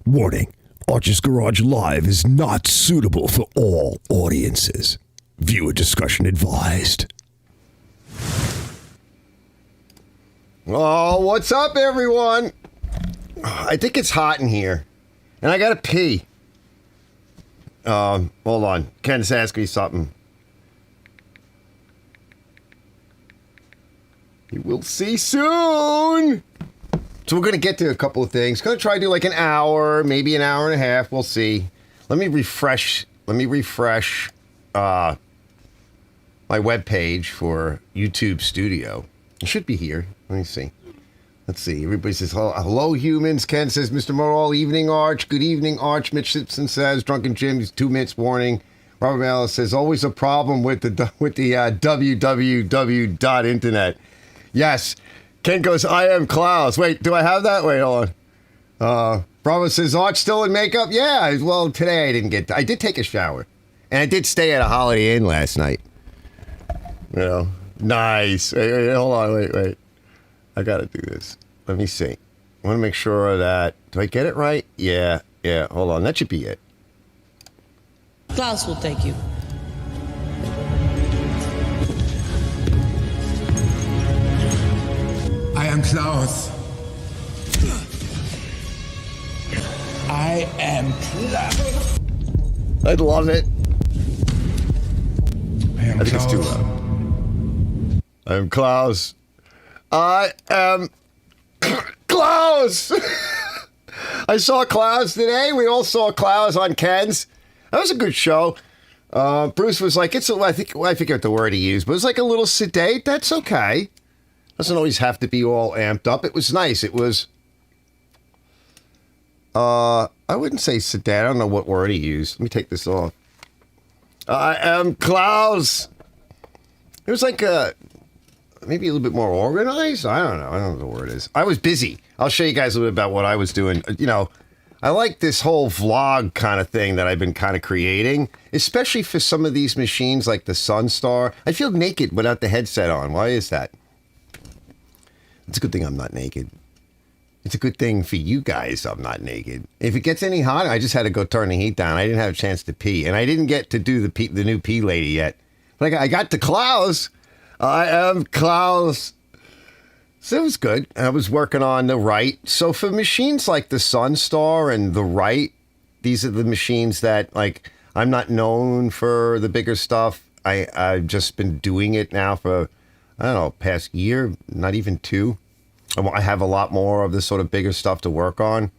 Warning, Archer's Garage Live is not suitable for all audiences. Viewer discretion advised. Oh, what's up, everyone? I think it's hot in here, and I gotta pee. Hold on. Ken's asking me something. You will see soon. So we're gonna get to a couple of things. Gonna try to do like an hour, maybe an hour and a half. We'll see. Let me refresh my web page for YouTube Studio. It should be here. Let me see. Let's see. Everybody says, hello, humans. Ken says, Mr. Morrell, evening, Arch. Good evening, Arch. Mitch Simpson says, Drunken Jim's 2 minutes warning. Robert Mallis says, always a problem with the www.internet. Yes. Ken goes, I am Klaus. Wait, do I have that? Wait, hold on. Bravo says, Arch still in makeup? Yeah, well, today I did take a shower. And I did stay at a Holiday Inn last night. You know, nice. Wait, hold on, wait. I gotta do this. Let me see. I want to make sure that, do I get it right? Yeah, hold on. That should be it. Klaus will take you. I am Klaus. I am Klaus. I love it. I think it's too loud. I am Klaus. I am Klaus. I saw Klaus today. We all saw Klaus on Ken's. That was a good show. Bruce was like, I forget the word he used, but it was like a little sedate. That's okay. Doesn't always have to be all amped up. It was nice. It was, I wouldn't say sedate. I don't know what word he used. Let me take this off. I am Klaus. It was like maybe a little bit more organized. I don't know what the word is. I was busy. I'll show you guys a little bit about what I was doing. You know, I like this whole vlog kind of thing that I've been kind of creating, especially for some of these machines like the Sunstar. I feel naked without the headset on. Why is that? It's a good thing I'm not naked. It's a good thing for you guys I'm not naked. If it gets any hotter, I just had to go turn the heat down. I didn't have a chance to pee. And I didn't get to do the new pee lady yet. But I got to Klaus. I am Klaus. So it was good. I was working on the right. So for machines like the Sunstar and the right, these are the machines that, like, I'm not known for the bigger stuff. I've just been doing it now for, I don't know, past year, not even 2. I have a lot more of this sort of bigger stuff to work on.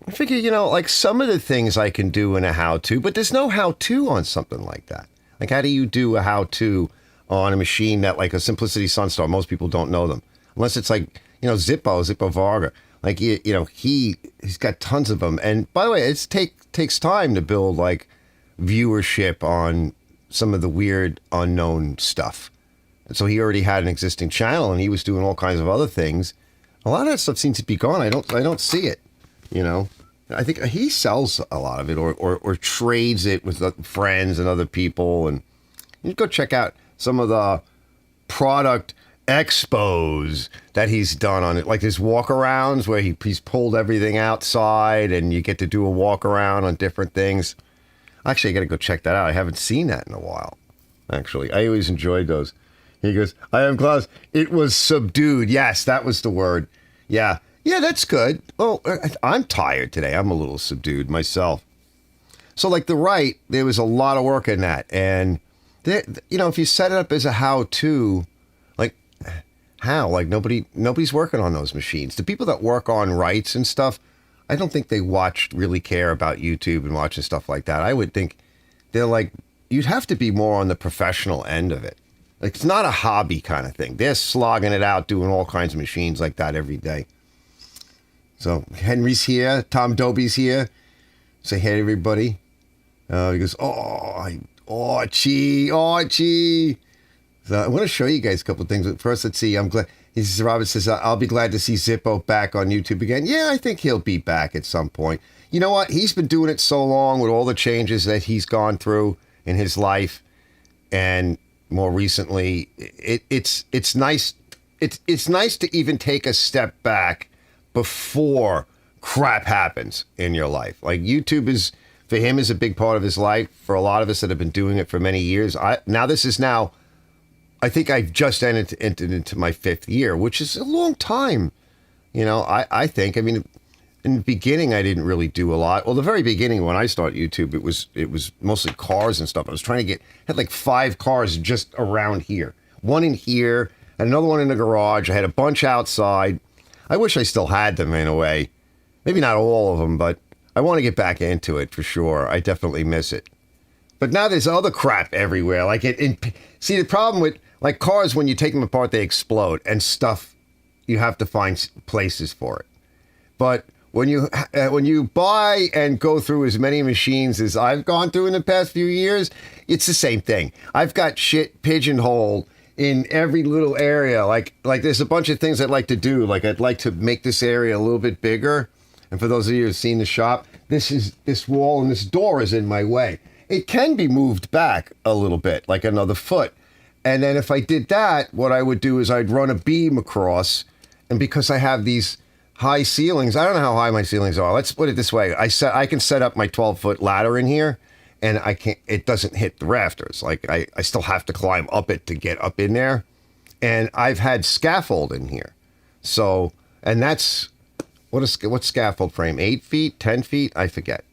I figure, you know, like some of the things I can do in a how-to, but there's no how-to on something like that. Like, how do you do a how-to on a machine that, like a Simplicity Sunstar? Most people don't know them. Unless it's like, you know, Zippo Varga. Like, you know, he's got tons of them. And by the way, it takes time to build, like, viewership on some of the weird, unknown stuff. And so he already had an existing channel, and he was doing all kinds of other things. A lot of that stuff seems to be gone. I don't see it, you know. I think he sells a lot of it or trades it with friends and other people. And you go check out some of the product expos that he's done on it, like his walk-arounds where he's pulled everything outside and you get to do a walk-around on different things. Actually, I got to go check that out. I haven't seen that in a while, actually. I always enjoyed those. He goes, I am Klaus. It was subdued. Yes, that was the word. Yeah, that's good. Oh, I'm tired today. I'm a little subdued myself. So like the right, there was a lot of work in that. And, you know, if you set it up as a how-to, like, how? Like, nobody's working on those machines. The people that work on rights and stuff, I don't think they really care about YouTube and watching stuff like that. I would think they're like, you'd have to be more on the professional end of it. Like, it's not a hobby kind of thing. They're slogging it out, doing all kinds of machines like that every day. So Henry's here. Tom Doby's here. Say hey to everybody. He goes, Archie. So I want to show you guys a couple of things. But first, let's see. I'm glad. Robert says, I'll be glad to see Zippo back on YouTube again. Yeah, I think he'll be back at some point. You know what? He's been doing it so long with all the changes that he's gone through in his life. And more recently, it's nice. It's nice to even take a step back before crap happens in your life. Like YouTube is, for him, is a big part of his life. For a lot of us that have been doing it for many years, I think I've just entered into my 5th year, which is a long time. You know, I think, I mean, in the beginning, I didn't really do a lot. Well, the very beginning when I started YouTube, it was mostly cars and stuff. I was trying to had like 5 cars just around here. One in here, and another one in the garage. I had a bunch outside. I wish I still had them in a way. Maybe not all of them, but I want to get back into it for sure. I definitely miss it. But now there's other crap everywhere. Like see, the problem with like cars, when you take them apart, they explode and stuff. You have to find places for it. But when you buy and go through as many machines as I've gone through in the past few years, it's the same thing. I've got shit pigeonholed in every little area. Like there's a bunch of things I'd like to do. Like I'd like to make this area a little bit bigger. And for those of you who've seen the shop, this wall and this door is in my way. It can be moved back a little bit, like another foot. And then if I did that, what I would do is I'd run a beam across. And because I have these high ceilings, I don't know how high my ceilings are. Let's put it this way. I can set up my 12-foot ladder in here, and it doesn't hit the rafters. Like I still have to climb up it to get up in there. And I've had scaffold in here. So, and that's, what's scaffold frame? 8 feet, 10 feet? I forget.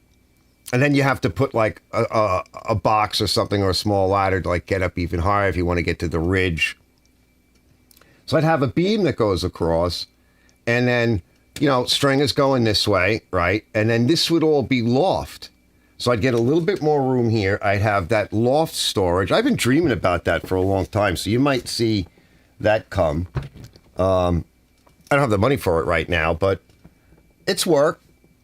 And then you have to put like a box or something or a small ladder to like get up even higher if you want to get to the ridge. So I'd have a beam that goes across, and then, you know, string is going this way, right? And then this would all be loft. So I'd get a little bit more room here. I'd have that loft storage. I've been dreaming about that for a long time, so you might see that come. I don't have the money for it right now, but it's work.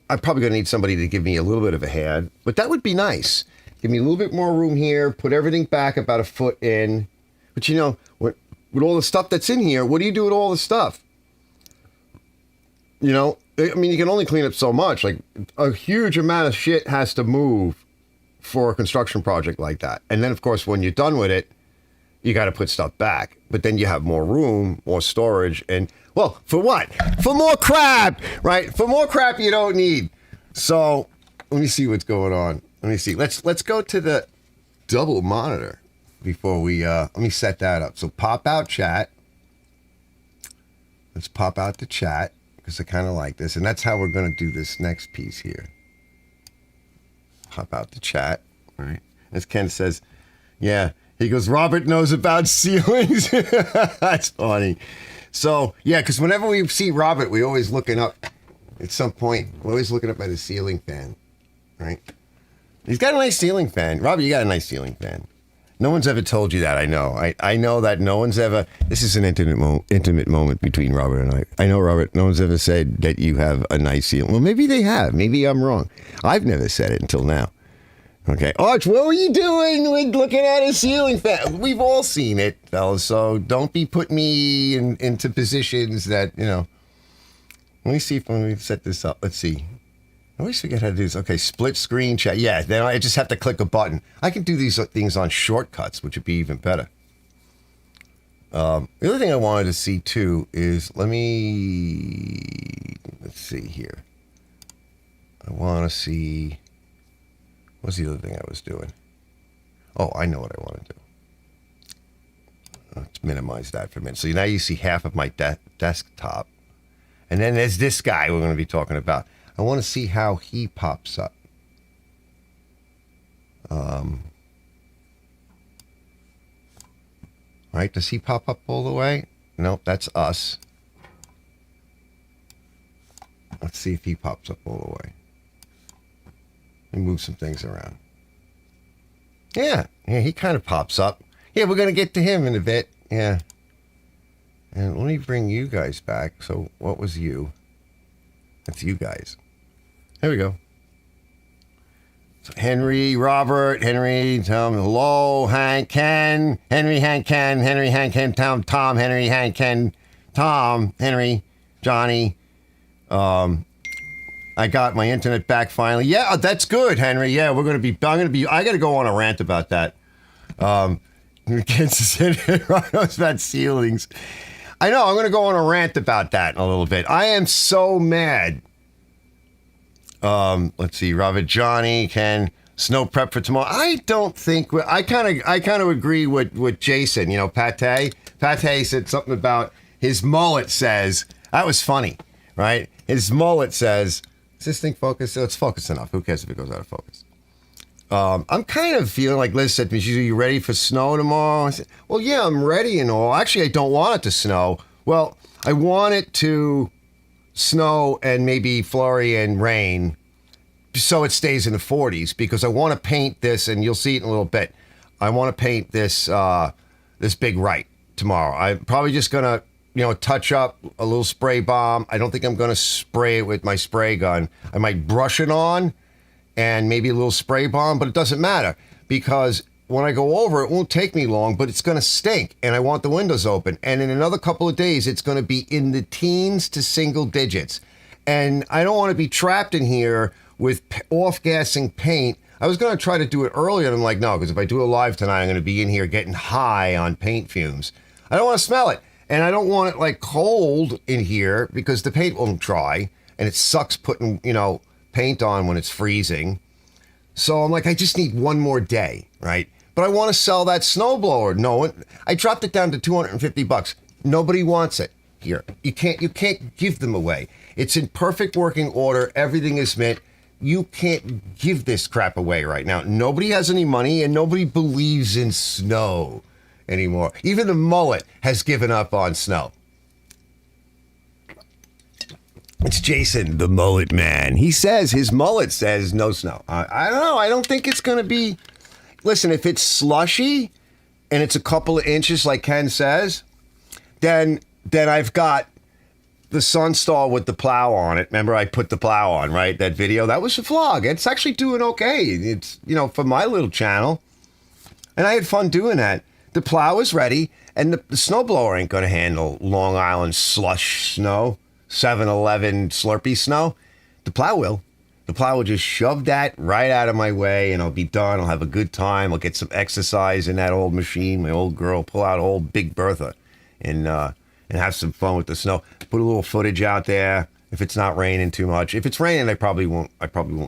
I'm probably going to need somebody to give me a little bit of a hand, but that would be nice. Give me a little bit more room here, put everything back about a foot in. But, you know, with all the stuff that's in here, what do you do with all the stuff? You know, I mean, you can only clean up so much. Like, a huge amount of shit has to move for a construction project like that. And then, of course, when you're done with it, you got to put stuff back. But then you have more room, more storage, and, well, for what? For more crap, right? For more crap you don't need. So, let me see what's going on. Let me see. Let's go to the double monitor before we, let me set that up. So, pop out chat. Let's pop out the chat, because I kind of like this. And that's how we're going to do this next piece here. Pop out the chat, right? As Ken says, yeah, he goes, Robert knows about ceilings. That's funny. So, yeah, because whenever we see Robert, we're always looking up at some point. We're always looking up at his ceiling fan, right? He's got a nice ceiling fan. Robert, you got a nice ceiling fan. No one's ever told you that, I know. I know that no one's ever... This is an intimate moment between Robert and I. I know, Robert, no one's ever said that you have a nice ceiling. Well, maybe they have. Maybe I'm wrong. I've never said it until now. Okay. Arch, what were you doing with looking at a ceiling fan? We've all seen it, fellas, so don't be putting me into positions that, you know... Let me see if we set this up. Let's see. I always forget how to do this. Okay, split screen chat. Yeah, then I just have to click a button. I can do these things on shortcuts, which would be even better. The other thing I wanted to see, too, is let's see here. I want to see, what's the other thing I was doing? Oh, I know what I want to do. Let's minimize that for a minute. So now you see half of my desktop. And then there's this guy we're going to be talking about. I want to see how he pops up. Right? Does he pop up all the way? Nope, that's us. Let's see if he pops up all the way. Let me move some things around. Yeah, he kind of pops up. Yeah, we're going to get to him in a bit. Yeah. And let me bring you guys back. So what was you? That's you guys. There we go. So Henry, Robert, Henry, Tom, hello, Hank, Ken, Henry, Hank, Ken, Henry, Hank, Ken, Tom, Henry, Hank, Ken, Tom, Henry, Johnny. I got my internet back finally. Yeah, that's good, Henry. Yeah, I got to go on a rant about that. It's about ceilings. I know, I'm going to go on a rant about that in a little bit. I am so mad Let's see, Robert Johnny can snow prep for tomorrow. I don't think I kind of agree with Jason. You know, Pate said something about his mullet says that was funny, right? His mullet says, "Is this thing focused? It's focused enough. Who cares if it goes out of focus?" I'm kind of feeling like Liz said to me, "Are you ready for snow tomorrow?" I said, "Well, yeah, I'm ready and all. Actually, I don't want it to snow. Well, I want it to snow and maybe flurry and rain so it stays in the 40s because I want to paint this, and you'll see it in a little bit. I want to paint this this big right tomorrow. I'm probably just going to, touch up a little spray bomb. I don't think I'm going to spray it with my spray gun. I might brush it on and maybe a little spray bomb, but it doesn't matter because when I go over, it won't take me long, but it's going to stink, and I want the windows open. And in another couple of days, it's going to be in the teens to single digits. And I don't want to be trapped in here with off-gassing paint. I was going to try to do it earlier, and I'm like, no, because if I do it live tonight, I'm going to be in here getting high on paint fumes. I don't want to smell it, and I don't want it, like, cold in here because the paint won't dry, and it sucks putting, paint on when it's freezing. So I'm like, I just need one more day, right? But I want to sell that snowblower. No, I dropped it down to $250. Nobody wants it here. You can't give them away. It's in perfect working order. Everything is mint. You can't give this crap away right now. Nobody has any money, and nobody believes in snow anymore. Even the mullet has given up on snow. It's Jason, the mullet man. His mullet says no snow. I don't know. I don't think it's going to be... Listen, if it's slushy and it's a couple of inches like Ken says, then I've got the Sunstar with the plow on it. Remember I put the plow on, right? That video, that was a vlog. It's actually doing okay. It's, for my little channel. And I had fun doing that. The plow is ready, and the snowblower ain't going to handle Long Island slush snow, 7-Eleven Slurpee snow. The plow will. The plow will just shove that right out of my way, and I'll be done. I'll have a good time. I'll get some exercise in that old machine. My old girl, pull out old Big Bertha, and have some fun with the snow. Put a little footage out there. If it's not raining too much, if it's raining, I probably won't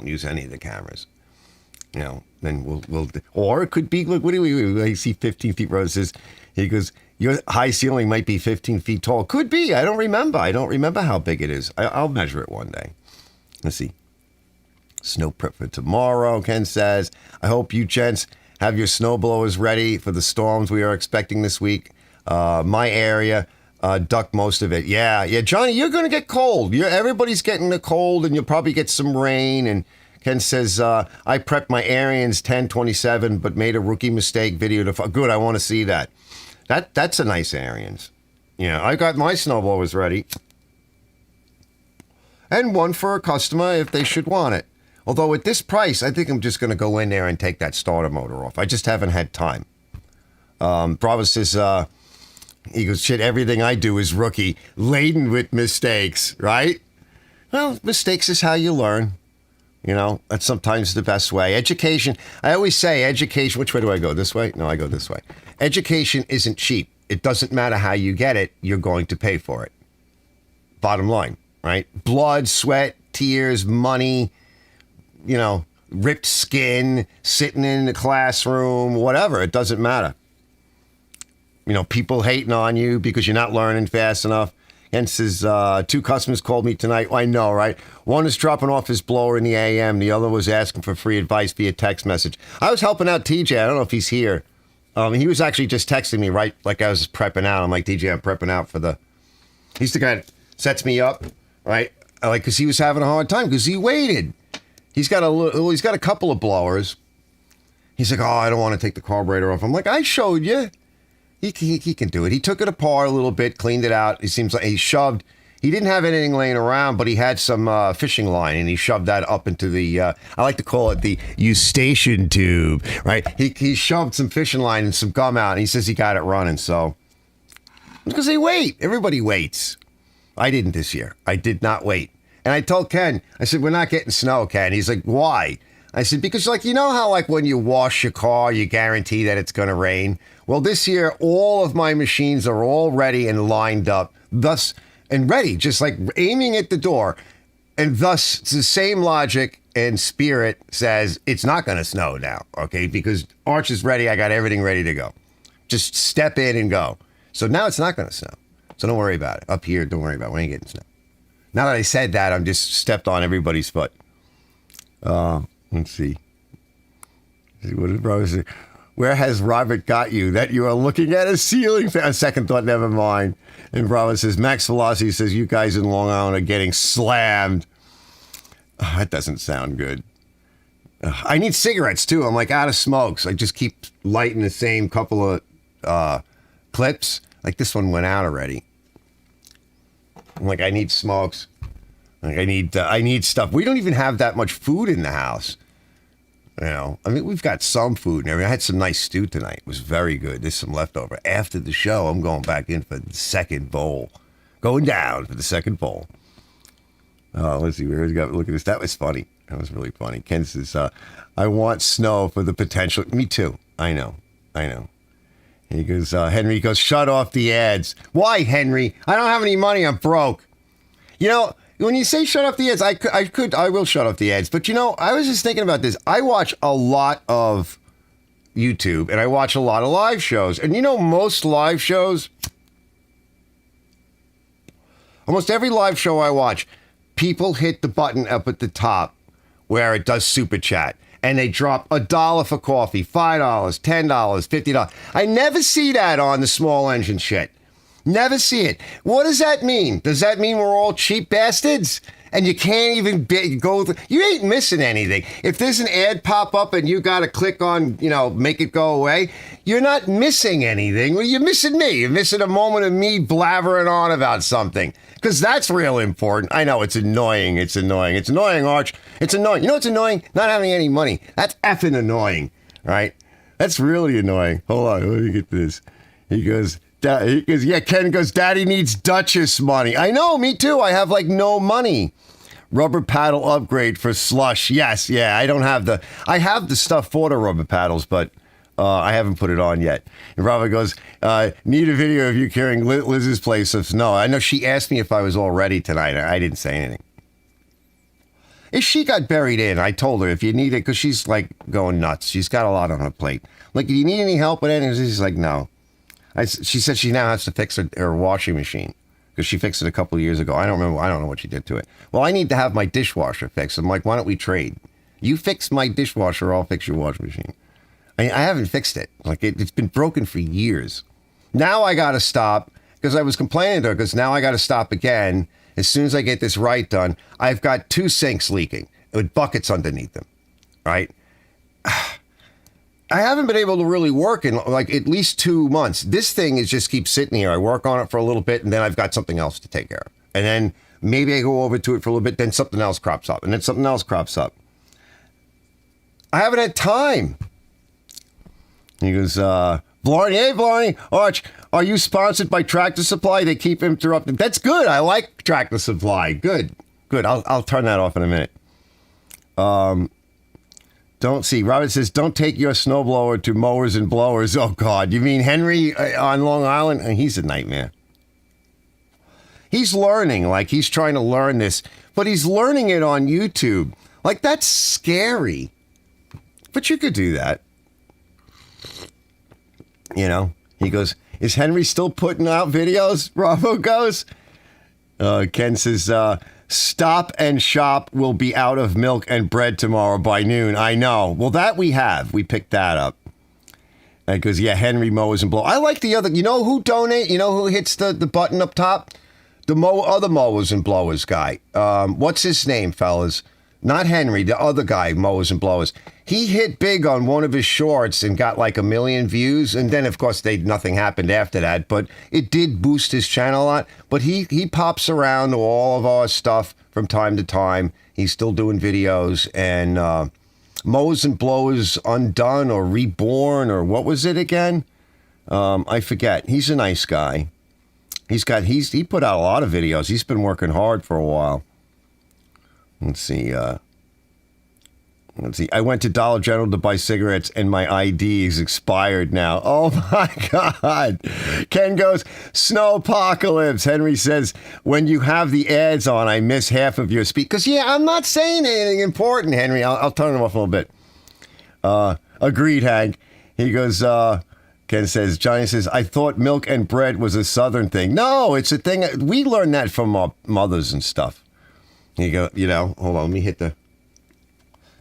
use any of the cameras. Then we'll. Or it could be. Look, what do we? I see 15 feet. Rose says, he goes, your high ceiling might be 15 feet tall. Could be. I don't remember how big it is. I'll measure it one day. Let's see. Snow prep for tomorrow, Ken says. I hope you gents have your snow blowers ready for the storms we are expecting this week. My area, duck most of it. Yeah, Johnny, you're going to get cold. Everybody's getting the cold, and you'll probably get some rain. And Ken says, I prepped my Arians 1027, but made a rookie mistake video. Good, I want to see that. That's a nice Arians. I got my snow blowers ready. And one for a customer if they should want it. Although at this price, I think I'm just going to go in there and take that starter motor off. I just haven't had time. Bravo says, he goes, shit, everything I do is rookie, laden with mistakes, right? Well, mistakes is how you learn. That's sometimes the best way. Education, I always say education, which way do I go? This way? No, I go this way. Education isn't cheap. It doesn't matter how you get it, you're going to pay for it. Bottom line, right? Blood, sweat, tears, money, ripped skin, sitting in the classroom, whatever. It doesn't matter. People hating on you because you're not learning fast enough. And says, 2 customers called me tonight. I know, right? One is dropping off his blower in the AM. The other was asking for free advice via text message. I was helping out TJ. I don't know if he's here. He was actually just texting me right like I was prepping out. I'm like, TJ, I'm prepping out for he's the guy that sets me up, right? Because he was having a hard time because he waited. He's got a couple of blowers. He's like, oh, I don't want to take the carburetor off. I'm like, I showed you. He can do it. He took it apart a little bit, cleaned it out. It seems like he didn't have anything laying around, but he had some fishing line, and he shoved that up into the, I like to call it the eustachian tube, right? He shoved some fishing line and some gum out, and he says he got it running, so. Because they wait. Everybody waits. I didn't this year. I did not wait. And I told Ken, I said, we're not getting snow, Ken. He's like, why? I said, because how when you wash your car, you guarantee that it's going to rain? Well, this year, all of my machines are all ready and lined up, and ready, just like aiming at the door. And thus, it's the same logic and spirit says it's not going to snow now, okay? Because Arch is ready. I got everything ready to go. Just step in and go. So now it's not going to snow. So don't worry about it. Up here, don't worry about it. We ain't getting snow. Now that I said that, I'm just stepped on everybody's foot. Let's see. What did Robert say? Where has Robert got you? That you are looking at a ceiling fan? A second thought, never mind. And Robert says, Max Velocity says, you guys in Long Island are getting slammed. Oh, that doesn't sound good. I need cigarettes, too. I'm like out of smokes. I just keep lighting the same couple of clips. Like this one went out already. I'm like, I need smokes. Like I need stuff. We don't even have that much food in the house. You know, I mean, we've got some food and everything. I had some nice stew tonight. It was very good. There's some leftover. After the show, I'm going back in for the second bowl. Going down for the second bowl. Let's see. Where's got? Look at this. That was funny. That was really funny. Ken says, I want snow for the potential. Me too. I know. He goes, Henry goes, shut off the ads. Why, Henry? I don't have any money. I'm broke. You know, when you say shut off the ads, I will shut off the ads. But, you know, I was just thinking about this. I watch a lot of YouTube and I watch a lot of live shows. And, you know, most live shows, almost every live show I watch, people hit the button up at the top where it does super chat. And they drop $1 for coffee, $5, $10, $50. I never see that on the small engine shit. Never see it. What does that mean? Does that mean we're all cheap bastards? And you can't even go... You ain't missing anything. If there's an ad pop up and you got to click on, you know, make it go away, you're not missing anything. Well, you're missing me. You're missing a moment of me blabbering on about something. Because that's real important. I know, it's annoying. It's annoying. It's annoying, Arch. It's annoying. You know what's annoying? Not having any money. That's effing annoying, right? That's really annoying. Hold on. Let me get this. He goes, yeah, Ken goes, Daddy needs Duchess money. I know, me too. I have like no money. Rubber paddle upgrade for slush. Yes, yeah, I have the stuff for the rubber paddles, but I haven't put it on yet. And Robert goes, need a video of you carrying Liz's place of snow. I know she asked me if I was all ready tonight. I didn't say anything. If she got buried in, I told her if you need it, because she's like going nuts. She's got a lot on her plate. Like, do you need any help with anything? She's like, no. She said she now has to fix her washing machine because she fixed it a couple of years ago. I don't remember. I don't know what she did to it. Well, I need to have my dishwasher fixed. I'm like, why don't we trade? You fix my dishwasher, I'll fix your washing machine. I haven't fixed it. Like it's been broken for years. Now I got to stop because I was complaining to her because now I got to stop again. As soon as I get this right done, I've got 2 sinks leaking with buckets underneath them. Right. I haven't been able to really work in like at least 2 months. This thing is just keeps sitting here. I work on it for a little bit and then I've got something else to take care of. And then maybe I go over to it for a little bit, then something else crops up and then something else crops up. I haven't had time. He goes, Blarney, hey Blarney, Arch, are you sponsored by Tractor Supply? They keep interrupting. That's good. I like Tractor Supply. Good. I'll turn that off in a minute. Don't see. Robert says, don't take your snowblower to mowers and blowers. Oh, God. You mean Henry on Long Island? He's a nightmare. He's learning. Like, he's trying to learn this. But he's learning it on YouTube. Like, that's scary. But you could do that. You know? He goes, is Henry still putting out videos? Bravo goes. Ken says, Stop and Shop will be out of milk and bread tomorrow by noon. I know. Well, that we have. We picked that up. And goes, yeah, Henry mowers and blow. I like the other. You know who donate? You know who hits the button up top? The other mowers and blowers guy. What's his name, fellas? Not Henry. The other guy, mowers and blowers. He hit big on one of his shorts and got like 1 million views. And then, of course, nothing happened after that. But it did boost his channel a lot. But he pops around to all of our stuff from time to time. He's still doing videos. And Mowers and Blowers Undone or Reborn or what was it again? I forget. He's a nice guy. He put out a lot of videos. He's been working hard for a while. Let's see. Let's see. I went to Dollar General to buy cigarettes, and my ID is expired now. Oh, my God. Ken goes, snowpocalypse. Henry says, when you have the ads on, I miss half of your speech. Because, yeah, I'm not saying anything important, Henry. I'll turn them off a little bit. Agreed, Hank. He goes, Ken says, Johnny says, I thought milk and bread was a Southern thing. No, it's a thing. We learned that from our mothers and stuff. You go, hold on, let me hit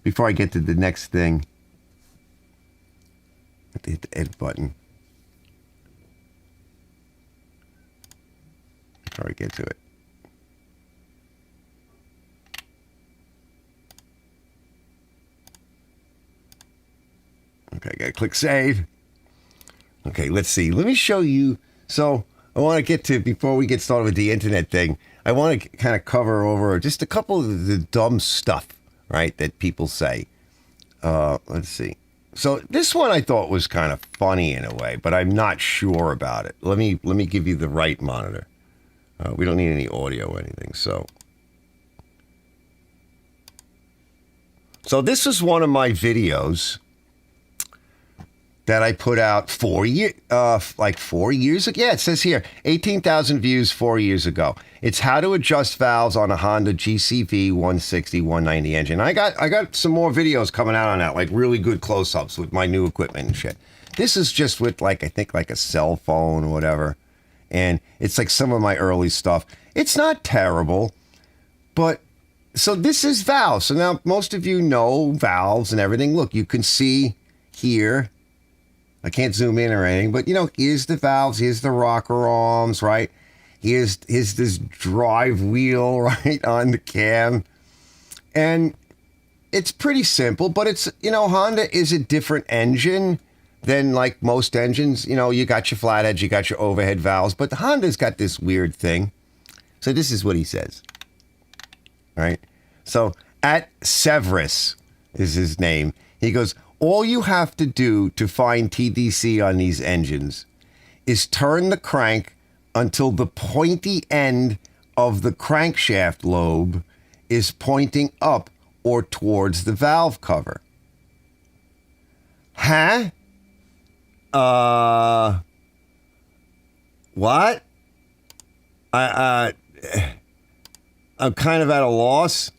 before I get to the next thing. I have to hit the edit button. Before I get to it. Okay, I gotta click save. Okay, let's see. Let me show you. So I want to get to, before we get started with the internet thing, I want to kind of cover over just a couple of the dumb stuff, right, that people say. Let's see. So this one I thought was kind of funny in a way, but I'm not sure about it. Let me give you the right monitor. We don't need any audio or anything. So this is one of my videos that I put out 4 years ago. Yeah, it says here, 18,000 views 4 years ago. It's how to adjust valves on a Honda GCV 160, 190 engine. I got some more videos coming out on that, like really good close-ups with my new equipment and shit. This is just with I think a cell phone or whatever. And it's like some of my early stuff. It's not terrible, but so this is valves. So now most of you know valves and everything. Look, you can see here. I can't zoom in or anything, but here's the valves, here's the rocker arms, right? Here's this drive wheel, right, on the cam. And it's pretty simple, but it's, Honda is a different engine than like most engines. You got your flatheads, you got your overhead valves, but the Honda's got this weird thing. So this is what he says, right? So at Severus is his name. He goes, all you have to do to find TDC on these engines is turn the crank until the pointy end of the crankshaft lobe is pointing up or towards the valve cover. Huh? What? I'm kind of at a loss.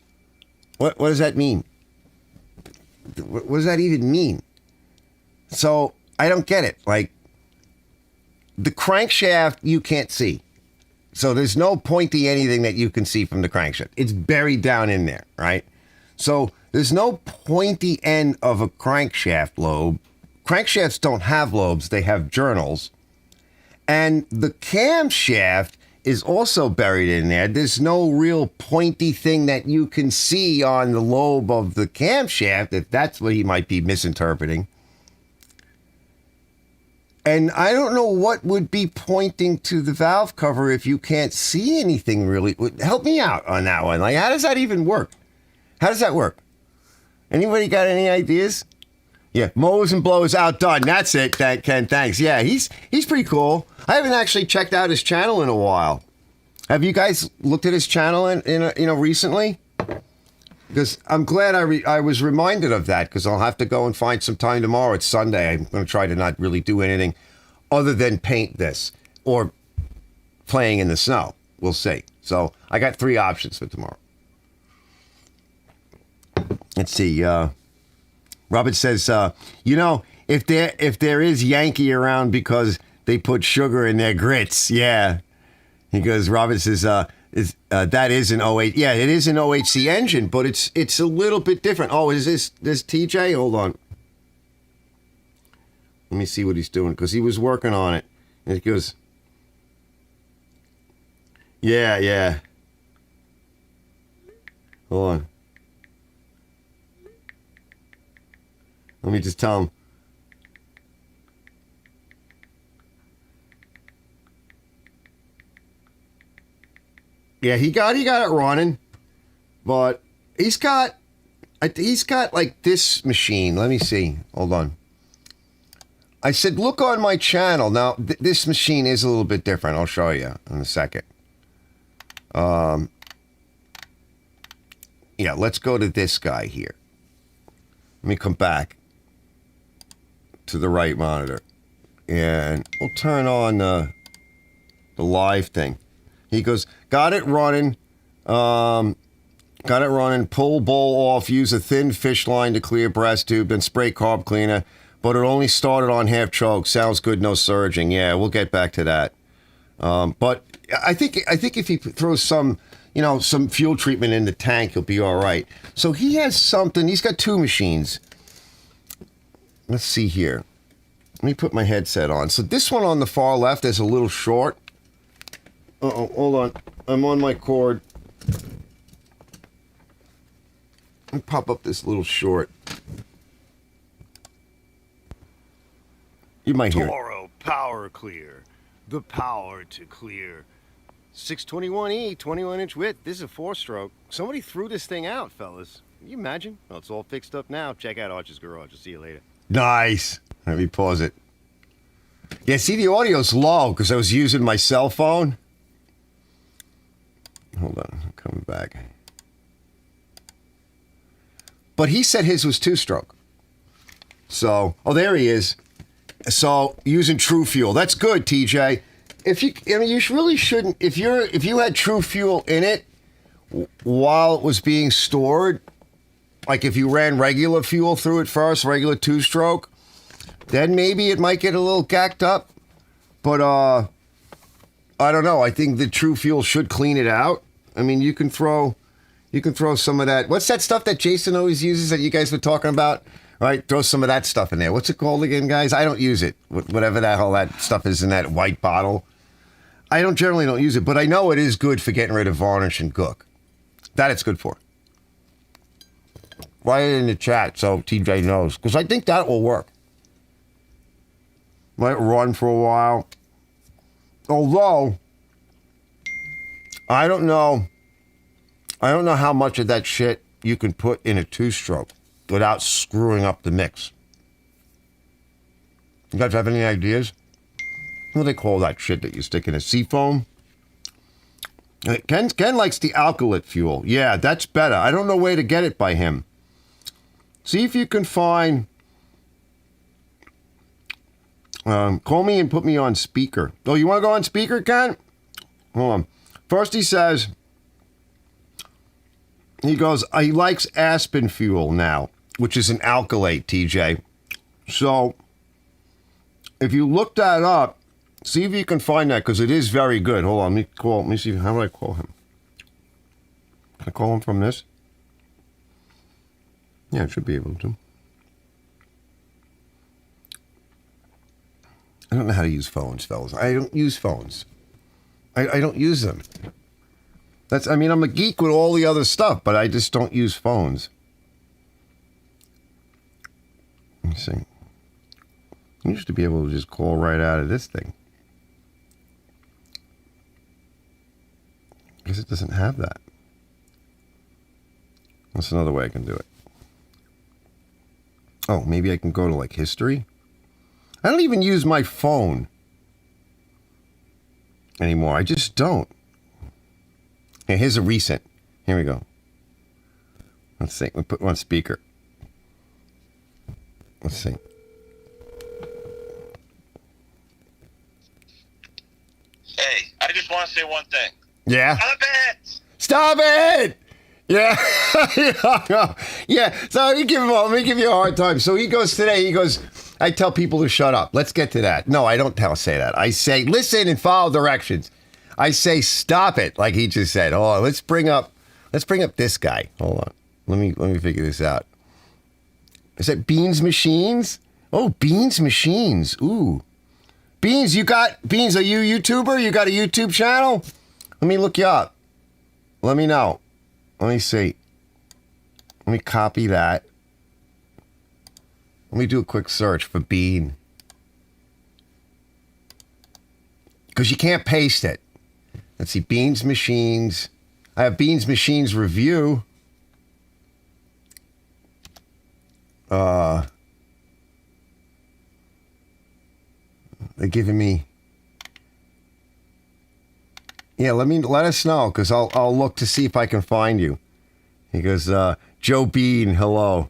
What does that mean? What does that even mean? So I don't get it. Like the crankshaft, you can't see. So there's no pointy anything that you can see from the crankshaft. It's buried down in there, right? So there's no pointy end of a crankshaft lobe. Crankshafts don't have lobes. They have journals. And the camshaft is also buried in there. There's no real pointy thing that you can see on the lobe of the camshaft, if that's what he might be misinterpreting. And I don't know what would be pointing to the valve cover if you can't see anything really. Help me out on that one. Like, how does that even work? How does that work? Anybody got any ideas? Yeah, mows and blows outdone. That's it, Ken. Thanks. Yeah, he's pretty cool. I haven't actually checked out his channel in a while. Have you guys looked at his channel recently? Because I'm glad I was reminded of that, because I'll have to go and find some time tomorrow. It's Sunday. I'm going to try to not really do anything other than paint this or playing in the snow. We'll see. So I got 3 options for tomorrow. Let's see. Robert says, if there is Yankee around because they put sugar in their grits, yeah. He goes, Robert says, that is an OH. Yeah, it is an OHC engine, but it's a little bit different. Oh, is this TJ? Hold on. Let me see what he's doing, because he was working on it. And he goes, yeah. Hold on. Let me just tell him. Yeah, he got it running, but he's got like this machine. Let me see. Hold on. I said, look on my channel. Now, this machine is a little bit different. I'll show you in a second. Yeah, let's go to this guy here. Let me come back to the right monitor. And we'll turn on the live thing. He goes, got it running. Pull bowl off, use a thin fish line to clear breast tube, then spray carb cleaner. But it only started on half choke. Sounds good, no surging. Yeah, we'll get back to that. But I think if he throws some fuel treatment in the tank, he'll be all right. So he has something. He's got two machines. Let's see here. Let me put my headset on. So this one on the far left is a little short. Uh-oh, hold on. I'm on my cord. Let me pop up this little short. You might hear it. Toro Power Clear. The power to clear. 621E, 21-inch width. This is a 4-stroke. Somebody threw this thing out, fellas. Can you imagine? Well, it's all fixed up now. Check out Arch's Garage. I'll see you later. Nice. Let me pause it. Yeah, see, the audio's low because I was using my cell phone. Hold on. I'm coming back. But he said his was 2-stroke. So, there he is. So, using True Fuel. That's good, TJ. You really shouldn't. If you had True Fuel in it while it was being stored, like if you ran regular fuel through it first, regular 2-stroke, then maybe it might get a little gacked up. But I don't know. I think the True Fuel should clean it out. I mean, you can throw some of that. What's that stuff that Jason always uses that you guys were talking about? Right, throw some of that stuff in there. What's it called again, guys? I don't use it. Whatever the hell that stuff is in that white bottle. I generally don't use it, but I know it is good for getting rid of varnish and gook. That it's good for. Write it in the chat so TJ knows, because I think that will work. Might run for a while. Although, I don't know how much of that shit you can put in a 2-stroke without screwing up the mix. You guys have any ideas? What do they call that shit that you stick in a seafoam? Ken likes the alkylate fuel. Yeah, that's better. I don't know where to get it by him. See if you can find... call me and put me on speaker. Oh, you want to go on speaker, Ken? Hold on. First he says... He goes, he likes aspen fuel now, which is an alkylate, TJ. So, if you look that up, see if you can find that, because it is very good. Hold on, let me see, how do I call him? Can I call him from this? Yeah, I should be able to. I don't know how to use phones, fellas. I don't use phones. I don't use them. I'm a geek with all the other stuff, but I just don't use phones. Let me see. I used to be able to just call right out of this thing. I guess it doesn't have that. That's another way I can do it. Oh, maybe I can go to like history? I don't even use my phone anymore. I just don't. Okay, here's a recent. Here we go. Let's see. We'll put one speaker. Let's see. Hey, I just want to say one thing. Yeah? Stop it! Stop it! Yeah. Yeah. So let me give you a hard time. So he goes, I tell people to shut up. Let's get to that. No, I don't say that. I say, listen and follow directions. I say, stop it, like he just said. Hold on, let's bring up this guy. Hold on. Let me figure this out. Is that Beans Machines? Oh, Beans Machines. Ooh. Beans, are you a YouTuber? You got a YouTube channel? Let me look you up. Let me know. Let me see. Let me copy that. Let me do a quick search for Bean. Because you can't paste it. Let's see, Beans Machines. I have Beans Machines review. They're giving me. Yeah, let us know, because I'll look to see if I can find you. He goes, Joe Bean, hello.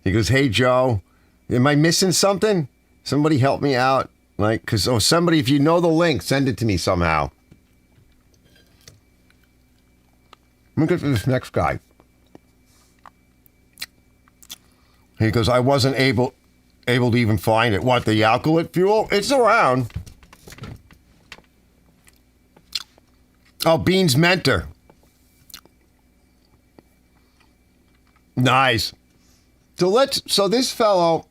He goes, hey, Joe, am I missing something? Somebody help me out. Like, because, somebody, if you know the link, send it to me somehow. Let me get to this next guy. He goes, I wasn't able to even find it. What, the alkylate fuel? It's around. Oh, Beans Mentor. Nice. So this fellow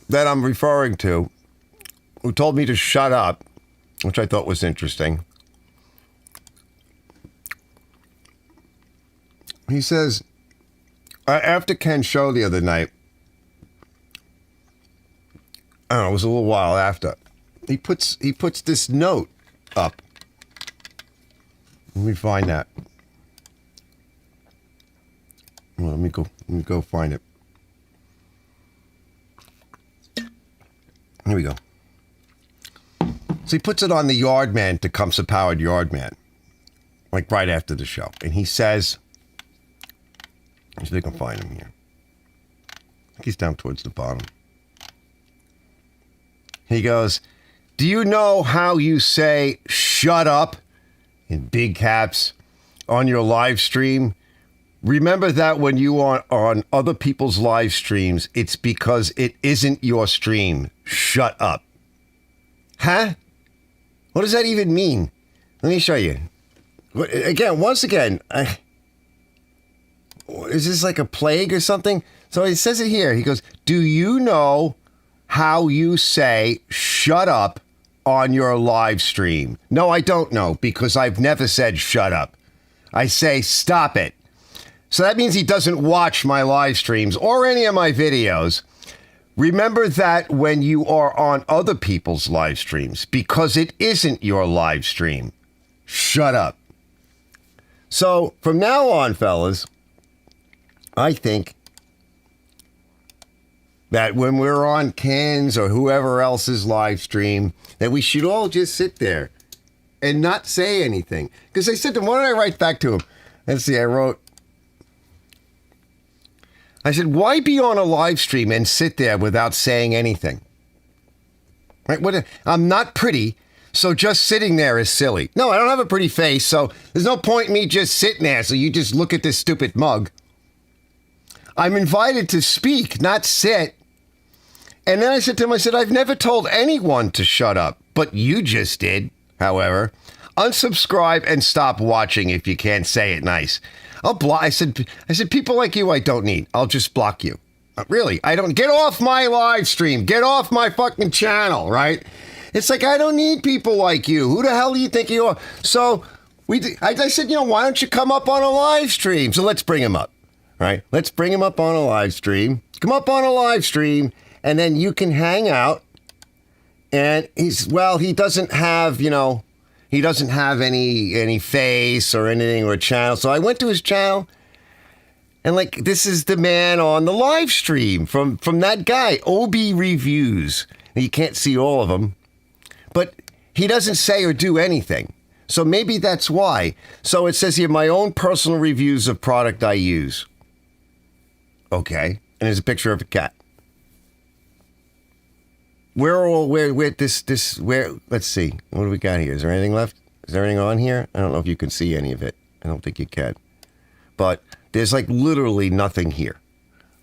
that I'm referring to, who told me to shut up, which I thought was interesting. He says, after Ken's show the other night, I don't know, it was a little while after, he puts this note up. Let me find that. Well, let me go find it. Here we go. So he puts it on the Yardman Tecumseh Powered Yardman, like right after the show. And he says, let's see if I can find him here. I think he's down towards the bottom. He goes, do you know how you say shut up in big caps on your live stream? Remember that when you are on other people's live streams, it's because it isn't your stream. Shut up. Huh? What does that even mean? Let me show you. Once again, is this like a plague or something? So he says it here. He goes, do you know how you say shut up on your live stream? No, I don't know, because I've never said shut up. I say stop it. So that means he doesn't watch my live streams or any of my videos. Remember that when you are on other people's live streams, because it isn't your live stream. Shut up. So from now on, fellas, I think that when we're on Ken's or whoever else's live stream, that we should all just sit there and not say anything. Because I said to him, what did I write back to him? Let's see, I said, why be on a live stream and sit there without saying anything? Right? I'm not pretty, so just sitting there is silly. No, I don't have a pretty face, so there's no point in me just sitting there, so you just look at this stupid mug. I'm invited to speak, not sit. And then I said to him, I've never told anyone to shut up, but you just did, however. Unsubscribe and stop watching if you can't say it nice. I'll block. I said, people like you I don't need. I'll just block you. Really, I don't. Get off my live stream. Get off my fucking channel, right? It's like, I don't need people like you. Who the hell do you think you are? So I said, why don't you come up on a live stream? So let's bring him up, right? Let's bring him up on a live stream. Come up on a live stream, and then you can hang out. And he doesn't have, he doesn't have any face or anything or a channel. So I went to his channel, and this is the man on the live stream from that guy, OB Reviews. You can't see all of them, but he doesn't say or do anything. So maybe that's why. So it says here, my own personal reviews of product I use. Okay. And there's a picture of a cat. Let's see. What do we got here? Is there anything left? Is there anything on here? I don't know if you can see any of it. I don't think you can. But there's literally nothing here.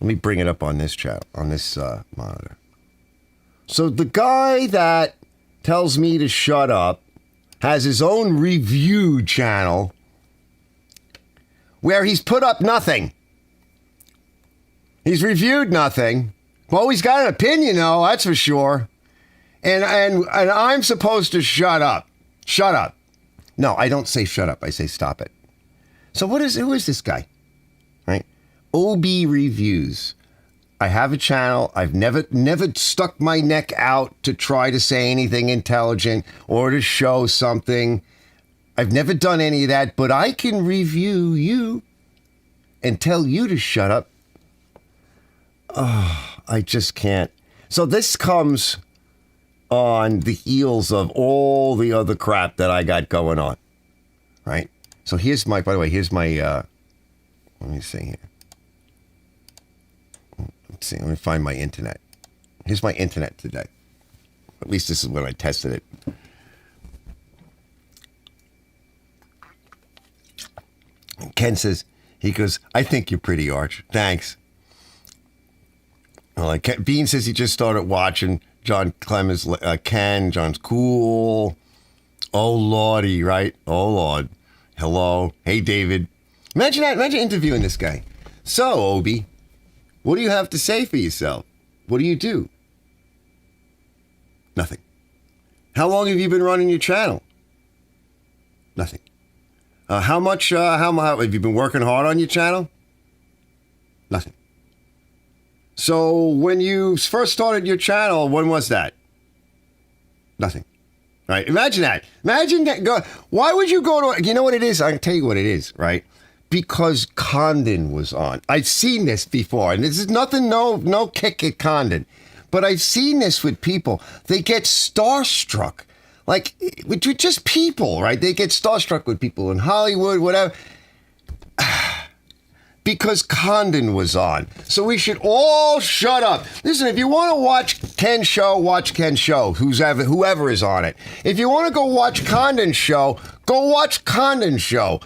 Let me bring it up on this channel, on this monitor. So the guy that tells me to shut up has his own review channel where he's put up nothing. He's reviewed nothing. Well, he's got an opinion, though, that's for sure. And I'm supposed to shut up. Shut up. No, I don't say shut up. I say stop it. So who is this guy? Right? OB Reviews. I have a channel. I've never stuck my neck out to try to say anything intelligent or to show something. I've never done any of that, but I can review you and tell you to shut up. Oh, I just can't. So this comes on the heels of all the other crap that I got going on, right? So by the way, here's my, let me see here. Let's see. Let me find my internet. Here's my internet today. At least this is when I tested it. And Ken says, he goes, I think you're pretty, Arch. Thanks. Well, Bean says he just started watching John Clemens, Ken, John's cool. Oh, Lordy, right? Oh, Lord. Hello. Hey, David. Imagine that. Imagine interviewing this guy. So, Obi, what do you have to say for yourself? What do you do? Nothing. How long have you been running your channel? Nothing. How have you been working hard on your channel? Nothing. So when you first started your channel, when was that? Nothing. Right? Imagine that. Imagine that. Why would you go to, you know what it is? I can tell you what it is, right? Because Condon was on. I've seen this before, and this is nothing, no kick at Condon. But I've seen this with people. They get starstruck. Like, with just people, right? They get starstruck with people in Hollywood, whatever. Because Condon was on. So we should all shut up. Listen, if you want to watch Ken's show, watch Ken's show, whoever is on it. If you want to go watch Condon's show, go watch Condon's show.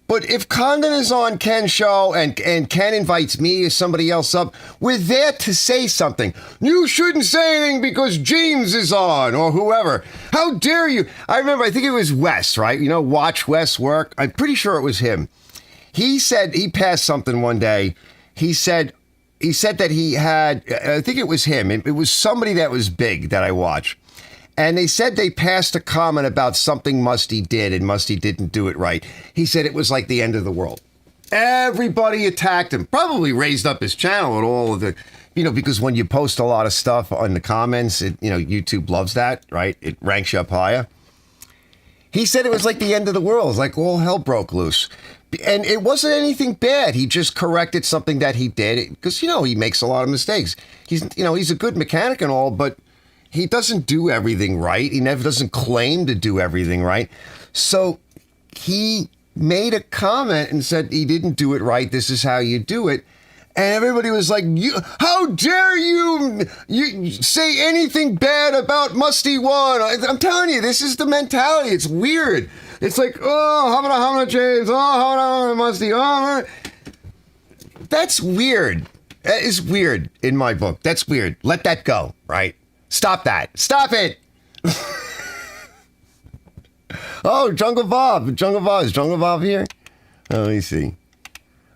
But if Condon is on Ken's show and Ken invites me or somebody else up, we're there to say something. You shouldn't say anything because James is on or whoever. How dare you? I remember, I think it was Wes, right? You know, watch Wes work. I'm pretty sure it was him. He said he passed something one day. He said that he had, I think it was him. It was somebody that was big that I watch. And they said they passed a comment about something Musty did and Musty didn't do it right. He said it was like the end of the world. Everybody attacked him, probably raised up his channel and all of the, because when you post a lot of stuff on the comments, YouTube loves that, right? It ranks you up higher. He said it was like the end of the world. It was like all hell broke loose. And it wasn't anything bad. He just corrected something that he did because, he makes a lot of mistakes. He's a good mechanic and all, but he doesn't do everything right. He never doesn't claim to do everything right. So he made a comment and said he didn't do it right. This is how you do it. And everybody was like, how dare you say anything bad about Musty One? I'm telling you, this is the mentality. It's weird. It's like, oh, James. Oh, how Musty. Oh, that's weird. That is weird in my book. That's weird. Let that go, right? Stop that. Stop it. Oh, Jungle Bob. Is Jungle Bob here? Oh, let me see.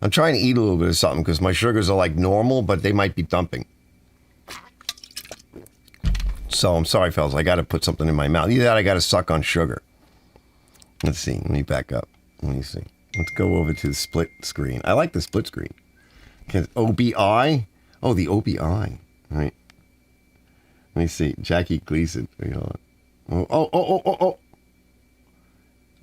I'm trying to eat a little bit of something because my sugars are like normal, but they might be dumping. So I'm sorry, fellas. I got to put something in my mouth. Either that, I got to suck on sugar. Let's see. Let me back up. Let me see. Let's go over to the split screen. I like the split screen. OBI? Oh, the OBI. Right. Let me see. Jackie Gleason. Oh.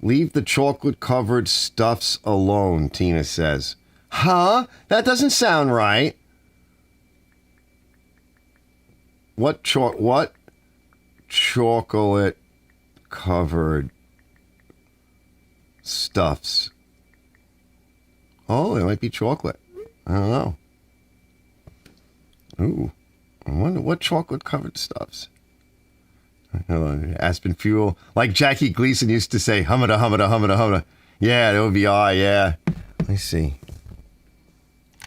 Leave the chocolate-covered stuffs alone, Tina says. Huh? That doesn't sound right. What chocolate-covered stuffs? Oh, it might be chocolate. I don't know. Ooh. I wonder what chocolate-covered stuffs. Aspen Fuel. Like Jackie Gleason used to say, humada. Yeah, the OBI, yeah. Let me see.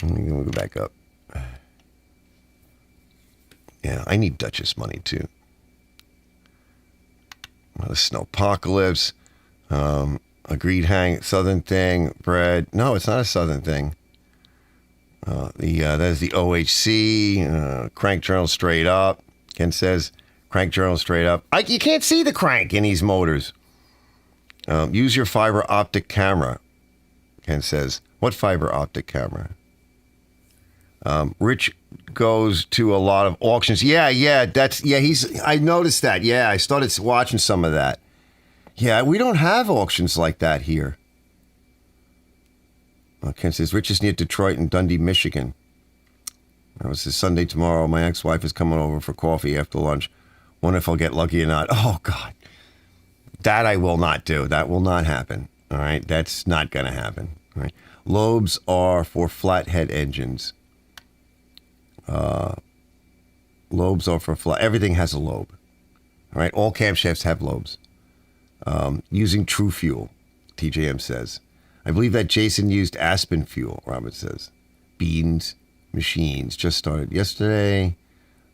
Let me go back up. Yeah, I need Duchess money, too. The Snowpocalypse. Agreed hang. Southern thing. Bread. No, it's not a Southern thing. That is the OHC. Crank Journal straight up. Ken says, Crank Journal straight up. You can't see the crank in these motors. Use your fiber optic camera. Ken says, what fiber optic camera? Rich goes to a lot of auctions. Yeah. I noticed that. Yeah, I started watching some of that. Yeah, we don't have auctions like that here. Ken says, Rich is near Detroit and Dundee, Michigan. That was his Sunday tomorrow. My ex-wife is coming over for coffee after lunch. Wonder if I'll get lucky or not. Oh, God. That I will not do. That will not happen. All right? That's not going to happen. All right? Lobes are for flathead engines. Lobes are for fly. Everything has a lobe. All right, all camshafts have lobes. Using True Fuel, TJM says. I believe that Jason used Aspen Fuel, Robert says. Beans, machines, just started yesterday.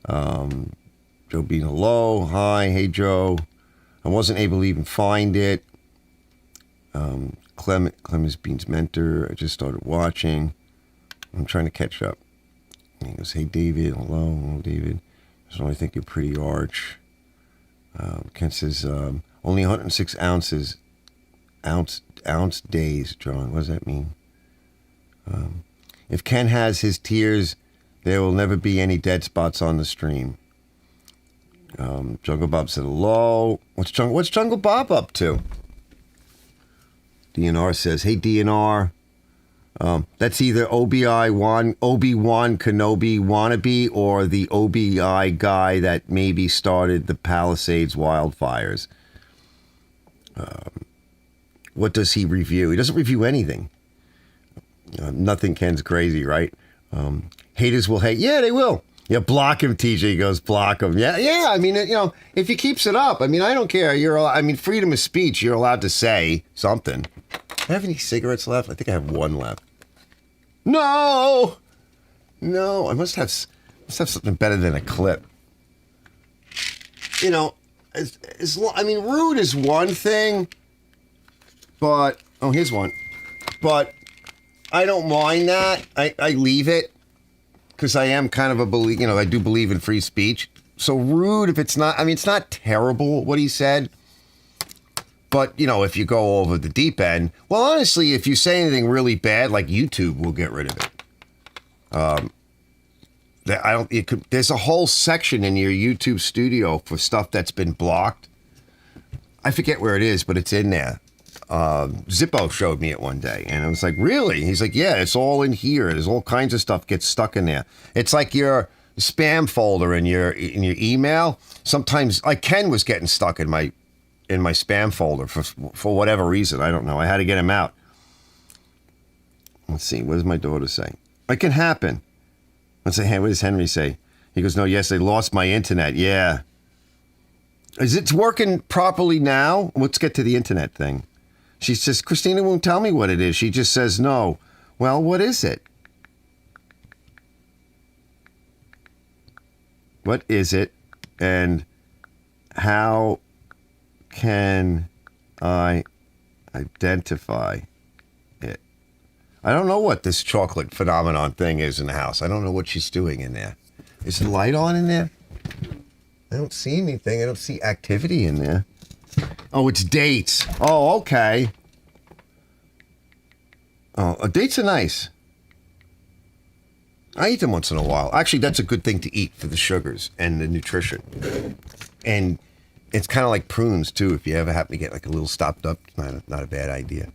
Joe Bean, hello. Hi, hey Joe. I wasn't able to even find it. Clemens Bean's mentor, I just started watching. I'm trying to catch up. He goes, hey David, hello David. I just only think you're pretty arch. Ken says, only 106 ounce days, John. What does that mean? If Ken has his tears, there will never be any dead spots on the stream. Jungle Bob said hello. What's Jungle Bob up to? DNR says, hey DNR. That's either Obi-Wan Kenobi wannabe or the OBI guy that maybe started the Palisades wildfires. What does he review? He doesn't review anything. Nothing Ken's crazy, right? Haters will hate. Yeah, they will. Yeah, block him, TJ goes, block him. Yeah, I mean, if he keeps it up, I mean, I don't care. Freedom of speech, you're allowed to say something. Do I have any cigarettes left? I think I have one left. No, I must have something better than a clip. Rude is one thing, but, here's one. But I don't mind that. I leave it because I am kind of I do believe in free speech. So rude, if it's not, it's not terrible what he said. But, if you go over the deep end, well, honestly, if you say anything really bad, like YouTube will get rid of it. There's a whole section in your YouTube studio for stuff that's been blocked. I forget where it is, but it's in there. Zippo showed me it one day, and I was like, really? He's like, yeah, it's all in here. There's all kinds of stuff gets stuck in there. It's like your spam folder in your email. Sometimes, like Ken was getting stuck in my spam folder for whatever reason. I don't know. I had to get him out. Let's see. What does my daughter say? It can happen. Let's say, hey, what does Henry say? He goes, no, yes, they lost my internet. Yeah. Is it working properly now? Let's get to the internet thing. She says, Christina won't tell me what it is. She just says no. Well, what is it? What is it? And how can I identify it? I don't know what this chocolate phenomenon thing is in the house. I don't know what she's doing in there. Is the light on in there? I don't see anything. I don't see activity in there. Oh, it's dates. Oh, okay. Oh, dates are nice. I eat them once in a while. Actually, that's a good thing to eat for the sugars and the nutrition. And it's kind of like prunes, too. If you ever happen to get like a little stopped up, it's not a bad idea.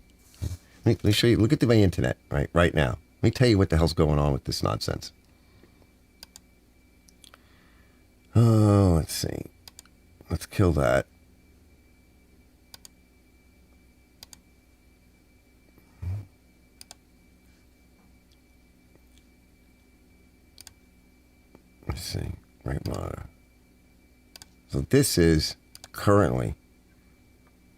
Let me show you. Look at my internet right now. Let me tell you what the hell's going on with this nonsense. Oh, let's see. Let's kill that. Let's see. Right monitor. So this is currently.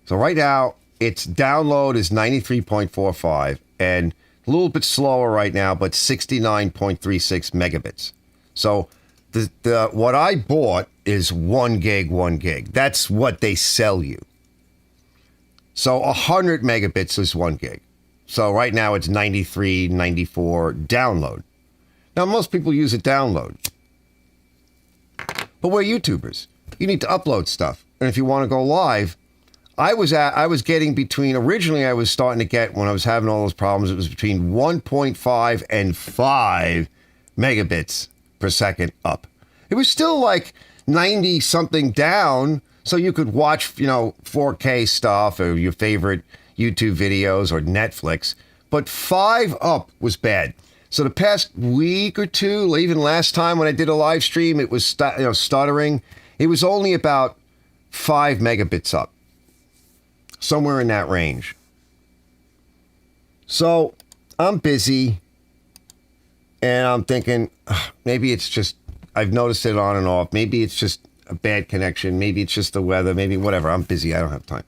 So right now, its download is 93.45 and a little bit slower right now, but 69.36 megabits. So the what I bought is 1 gig. That's what they sell you. So 100 megabits is 1 gig. So right now it's 93, 94 download. Now most people use a download. But we're YouTubers. You need to upload stuff. And if you want to go live, I was getting between, originally I was starting to get, when I was having all those problems, it was between 1.5 and 5 megabits per second up. It was still like 90 something down, so you could watch, 4K stuff or your favorite YouTube videos or Netflix, but 5 up was bad. So the past week or two, even last time when I did a live stream, it was stuttering. It was only about 5 megabits up. Somewhere in that range. So I'm busy. And I'm thinking, "Ugh, maybe it's just, I've noticed it on and off. Maybe it's just a bad connection. Maybe it's just the weather. Maybe whatever. I'm busy. I don't have time.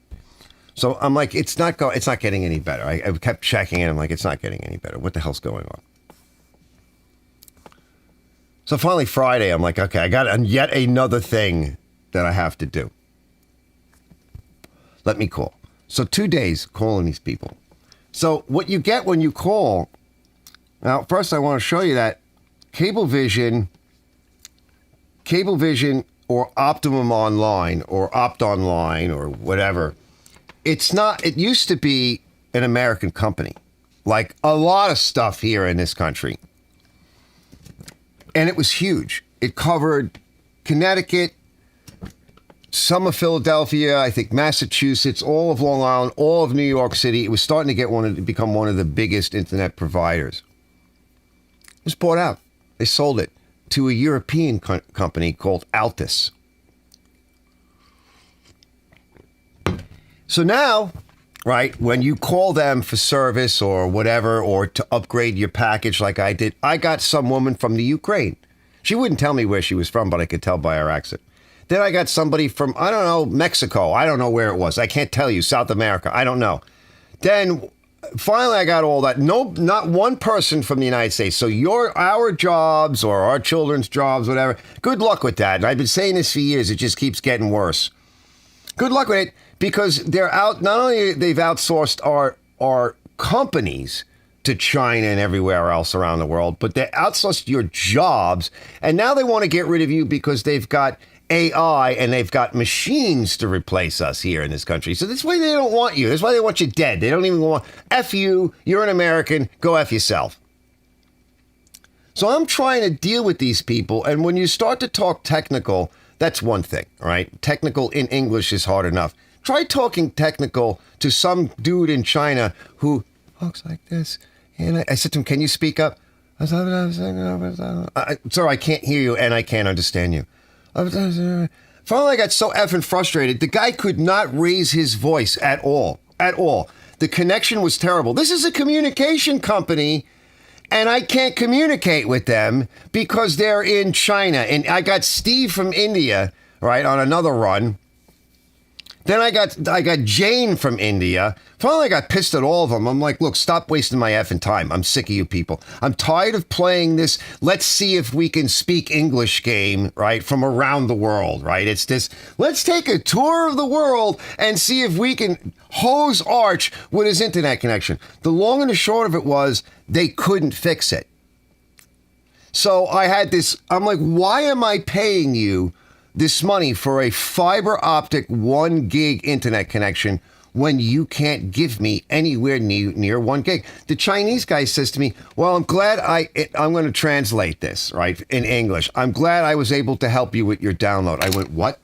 So I'm like, it's not getting any better. I kept checking in. I'm like, it's not getting any better. What the hell's going on? So finally Friday, I'm like, okay, I got yet another thing that I have to do. Let me call. So 2 days calling these people. So what you get when you call, now first I want to show you that CableVision or Optimum Online or Opt Online or whatever, it used to be an American company. Like a lot of stuff here in this country. And it was huge. It covered Connecticut, some of Philadelphia, I think Massachusetts, all of Long Island, all of New York City. It was starting to become one of the biggest internet providers. It was bought out. They sold it to a European company called Altus. So now, right, when you call them for service or whatever, or to upgrade your package like I did, I got some woman from the Ukraine. She wouldn't tell me where she was from, but I could tell by her accent. Then I got somebody from, I don't know, Mexico. I don't know where it was. I can't tell you. South America. I don't know. Then finally I got all that. No, not one person from the United States. So our jobs or our children's jobs, whatever, good luck with that. And I've been saying this for years. It just keeps getting worse. Good luck with it, because they're out. Not only they've outsourced our companies to China and everywhere else around the world, but they outsourced your jobs. And now they want to get rid of you because they've got AI and they've got machines to replace us here in this country. So that's why they don't want you. That's why they want you dead. They don't even want, F you, you're an American, go F yourself. So I'm trying to deal with these people. And when you start to talk technical, that's one thing, all right? Technical in English is hard enough. Try talking technical to some dude in China who talks like this. And I said to him, can you speak up? Sir, I can't hear you and I can't understand you. Finally, I got so effing frustrated. The guy could not raise his voice at all. At all. The connection was terrible. This is a communication company, and I can't communicate with them because they're in China. And I got Steve from India, right, on another run. Then I got Jane from India. Finally, I got pissed at all of them. I'm like, look, stop wasting my effing time. I'm sick of you people. I'm tired of playing this let's see if we can speak English game, right, from around the world, right? It's this, let's take a tour of the world and see if we can hose Arch with his internet connection. The long and the short of it was they couldn't fix it. So I had this, I'm like, why am I paying you this money for a fiber optic 1 gig internet connection when you can't give me anywhere near 1 gig? The Chinese guy says to me, well, I'm glad I'm going to translate this, right, in English. I'm glad I was able to help you with your download. I went, what?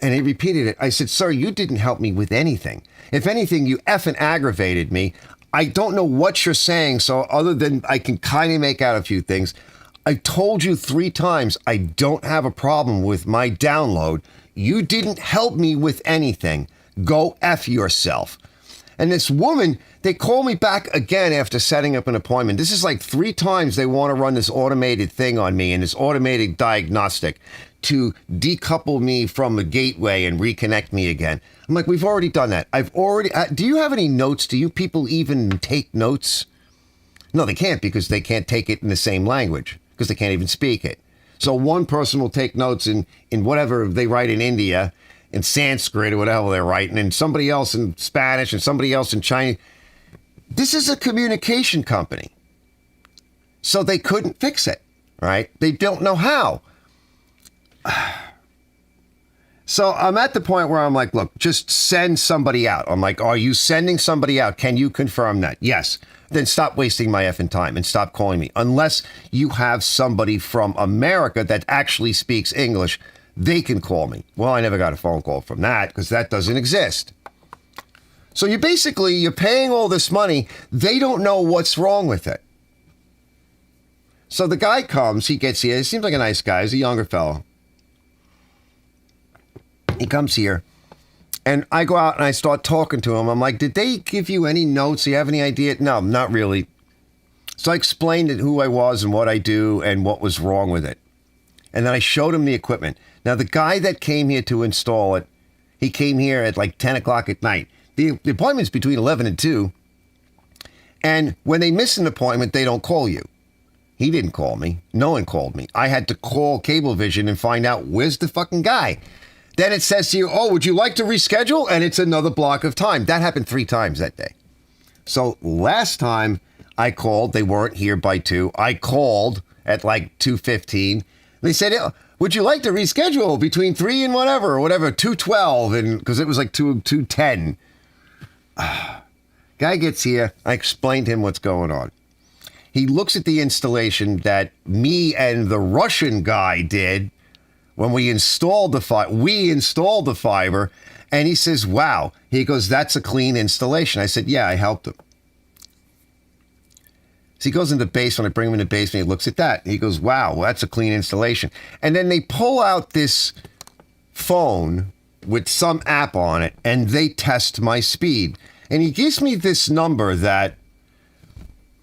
And he repeated it. I said, sir, you didn't help me with anything. If anything, you effing aggravated me. I don't know what you're saying, so other than I can kind of make out a few things. I told you 3 times I don't have a problem with my download. You didn't help me with anything. Go F yourself. And this woman, they call me back again after setting up an appointment. This is like 3 times they want to run this automated thing on me and this automated diagnostic to decouple me from the gateway and reconnect me again. I'm like, we've already done that. Do you have any notes? Do you people even take notes? No, they can't, because they can't take it in the same language, because they can't even speak it. So one person will take notes in whatever they write in India, in Sanskrit or whatever they're writing, and somebody else in Spanish and somebody else in Chinese. This is a communication company. So they couldn't fix it, right? They don't know how. So I'm at the point where I'm like, look, just send somebody out. I'm like, are you sending somebody out? Can you confirm that? Yes. Then stop wasting my effing time and stop calling me. Unless you have somebody from America that actually speaks English, they can call me. Well, I never got a phone call from that because that doesn't exist. So you're paying all this money. They don't know what's wrong with it. So the guy comes, he gets here. He seems like a nice guy. He's a younger fellow. He comes here. And I go out and I start talking to him. I'm like, did they give you any notes? Do you have any idea? No, not really. So I explained who I was and what I do and what was wrong with it. And then I showed him the equipment. Now, the guy that came here to install it, he came here at like 10 o'clock at night. The appointment's between 11 and 2. And when they miss an appointment, they don't call you. He didn't call me. No one called me. I had to call CableVision and find out, where's the fucking guy? Then it says to you, oh, would you like to reschedule? And it's another block of time. That happened 3 times that day. So last time I called, they weren't here by 2. I called at like 2:15. They said, would you like to reschedule between 3 and whatever, 2:12, and because it was like 2:10. Guy gets here. I explained to him what's going on. He looks at the installation that me and the Russian guy did when we installed the fiber, and he says, wow. He goes, that's a clean installation. I said, yeah, I helped him. So he goes in the basement. I bring him in the basement. He looks at that. He goes, wow, that's a clean installation. And then they pull out this phone with some app on it, and they test my speed. And he gives me this number that,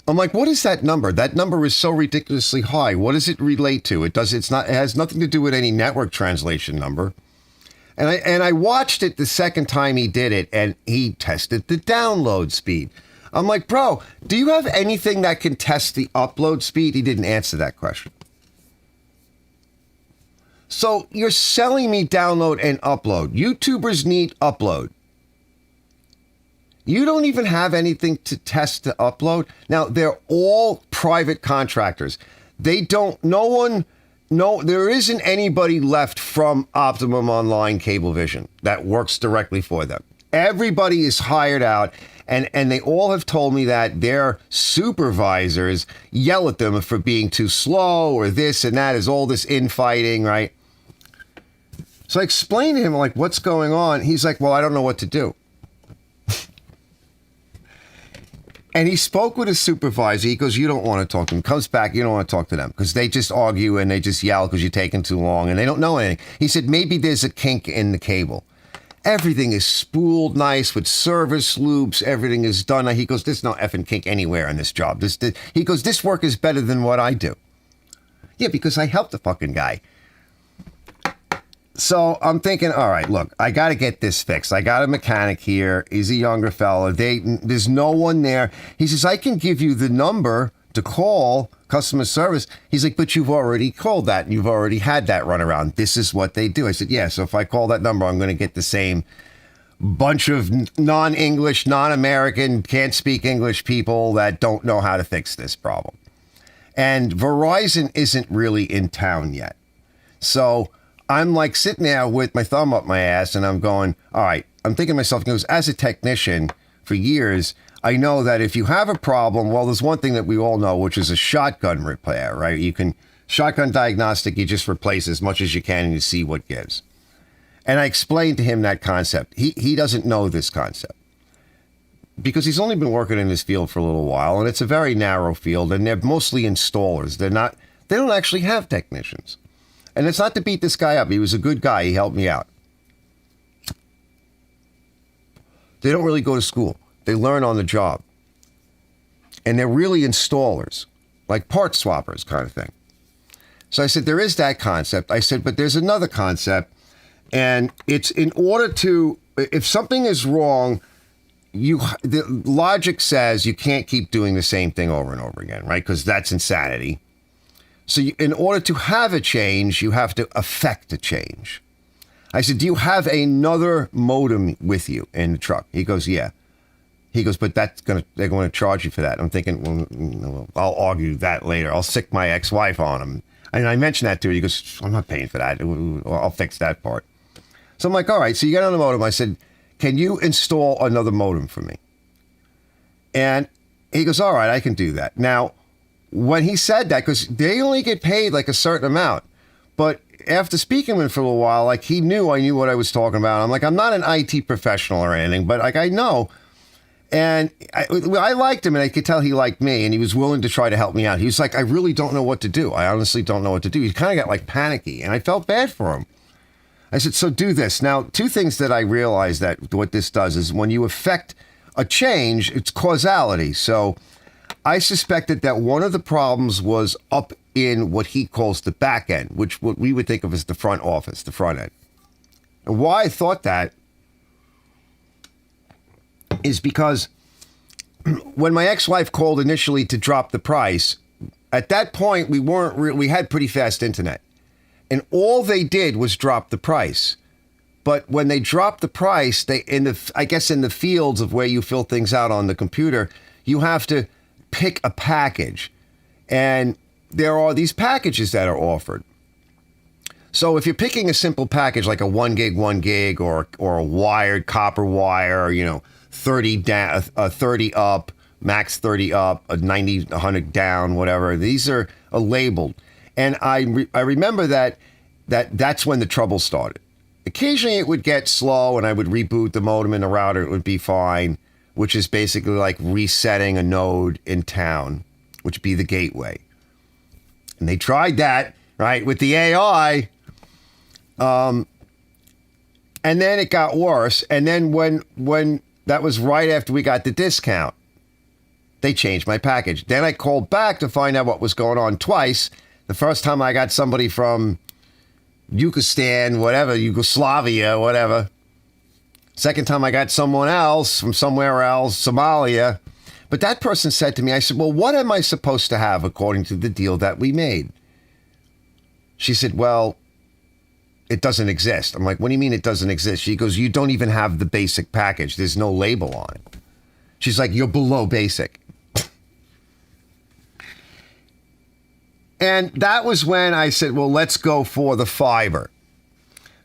I'm like, what is that number? That number is so ridiculously high. What does it relate to? It has nothing to do with any network translation number. And I watched it the second time he did it, and he tested the download speed. I'm like, bro, do you have anything that can test the upload speed? He didn't answer that question. So you're selling me download and upload. YouTubers need upload. You don't even have anything to test the upload. Now, they're all private contractors. There isn't anybody left from Optimum Online Cablevision that works directly for them. Everybody is hired out, and they all have told me that their supervisors yell at them for being too slow or this and that, is all this infighting, right? So I explained to him, like, what's going on? He's like, well, I don't know what to do. And he spoke with his supervisor. He goes, you don't want to talk to them. Comes back, you don't want to talk to them because they just argue and they just yell because you're taking too long and they don't know anything. He said, maybe there's a kink in the cable. Everything is spooled nice with service loops. Everything is done. He goes, there's no effing kink anywhere in this job. He goes, this work is better than what I do. Yeah, because I helped the fucking guy. So I'm thinking, all right, look, I got to get this fixed. I got a mechanic here. He's a younger fella. There's no one there. He says, I can give you the number to call customer service. He's like, but you've already called that and you've already had that run around. This is what they do. I said, yeah, so if I call that number, I'm going to get the same bunch of non-English, non-American, can't speak English people that don't know how to fix this problem. And Verizon isn't really in town yet. So I'm like sitting there with my thumb up my ass and I'm going, all right, I'm thinking to myself, because as a technician for years, I know that if you have a problem, well, there's one thing that we all know, which is a shotgun repair, right? You can, shotgun diagnostic, you just replace as much as you can and you see what gives. And I explained to him that concept. He doesn't know this concept because he's only been working in this field for a little while, and it's a very narrow field, and they're mostly installers. They don't actually have technicians. And it's not to beat this guy up. He was a good guy. He helped me out. They don't really go to school. They learn on the job. And they're really installers, like part swappers kind of thing. So I said, there is that concept. I said, but there's another concept. And it's in order to, if something is wrong, the logic says you can't keep doing the same thing over and over again, right? Because that's insanity. So in order to have a change, you have to affect a change. I said, do you have another modem with you in the truck? He goes, yeah. He goes, but they're going to charge you for that. I'm thinking, well, I'll argue that later. I'll sick my ex-wife on him. And I mentioned that to her. He goes, I'm not paying for that. I'll fix that part. So I'm like, all right. So you get on the modem. I said, can you install another modem for me? And he goes, all right, I can do that. Now, when he said that, because they only get paid like a certain amount, but after speaking with him for a little while, like I knew what I was talking about. I'm like, I'm not an IT professional or anything, but like I know. And I liked him, and I could tell he liked me, and he was willing to try to help me out. He was like, I really don't know what to do. I honestly don't know what to do. He kind of got like panicky, and I felt bad for him. I said, so do this. Now, 2 things that I realized that what this does is when you affect a change, it's causality. So I suspected that one of the problems was up in what he calls the back end, which what we would think of as the front office, the front end. And why I thought that is because when my ex-wife called initially to drop the price, at that point we had pretty fast internet, and all they did was drop the price. But when they dropped the price, in the fields of where you fill things out on the computer, you have to pick a package, and there are these packages that are offered. So if you're picking a simple package like a 1 gig, or a wired copper wire, 30 down, 30 up, max 30 up, a 90, 100 down, whatever. These are labeled. And I remember that's when the trouble started. Occasionally it would get slow and I would reboot the modem and the router. It would be fine, which is basically like resetting a node in town, which would be the gateway. And they tried that, right, with the AI. And then it got worse. And then when that was right after we got the discount, they changed my package. Then I called back to find out what was going on twice. The first time I got somebody from Yugoslavia, whatever. Second time I got someone else from somewhere else, Somalia. But that person said to me, I said, well, what am I supposed to have according to the deal that we made? She said, well, it doesn't exist. I'm like, what do you mean it doesn't exist? She goes, you don't even have the basic package. There's no label on it. She's like, you're below basic. And that was when I said, well, let's go for the fiber.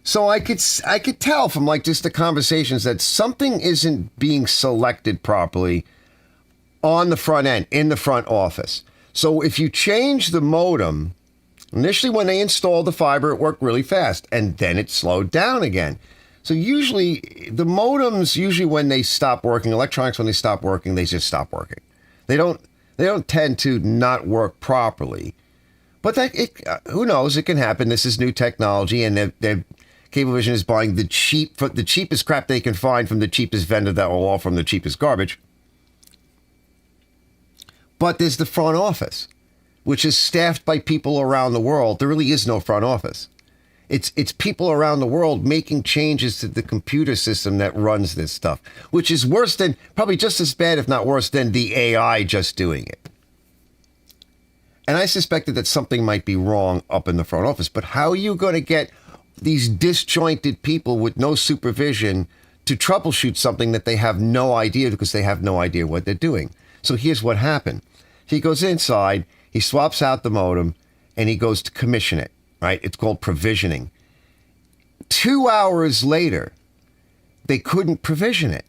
So I could tell from like just the conversations that something isn't being selected properly on the front end, in the front office. So if you change the modem, initially when they installed the fiber, it worked really fast, and then it slowed down again. So usually the modems, when they stop working, electronics, when they stop working, they just stop working. They don't tend to not work properly. But who knows? It can happen. This is new technology, and CableVision is buying the cheapest crap they can find from the cheapest vendor that will offer them the cheapest garbage. But there's the front office, which is staffed by people around the world. There really is no front office. It's people around the world making changes to the computer system that runs this stuff, which is worse than, probably just as bad, if not worse, than the AI just doing it. And I suspected that something might be wrong up in the front office. But how are you going to get these disjointed people with no supervision to troubleshoot something that they have no idea, because they have no idea what they're doing? So here's what happened. He goes inside, he swaps out the modem, and he goes to commission it, right? It's called provisioning. 2 hours later, they couldn't provision it.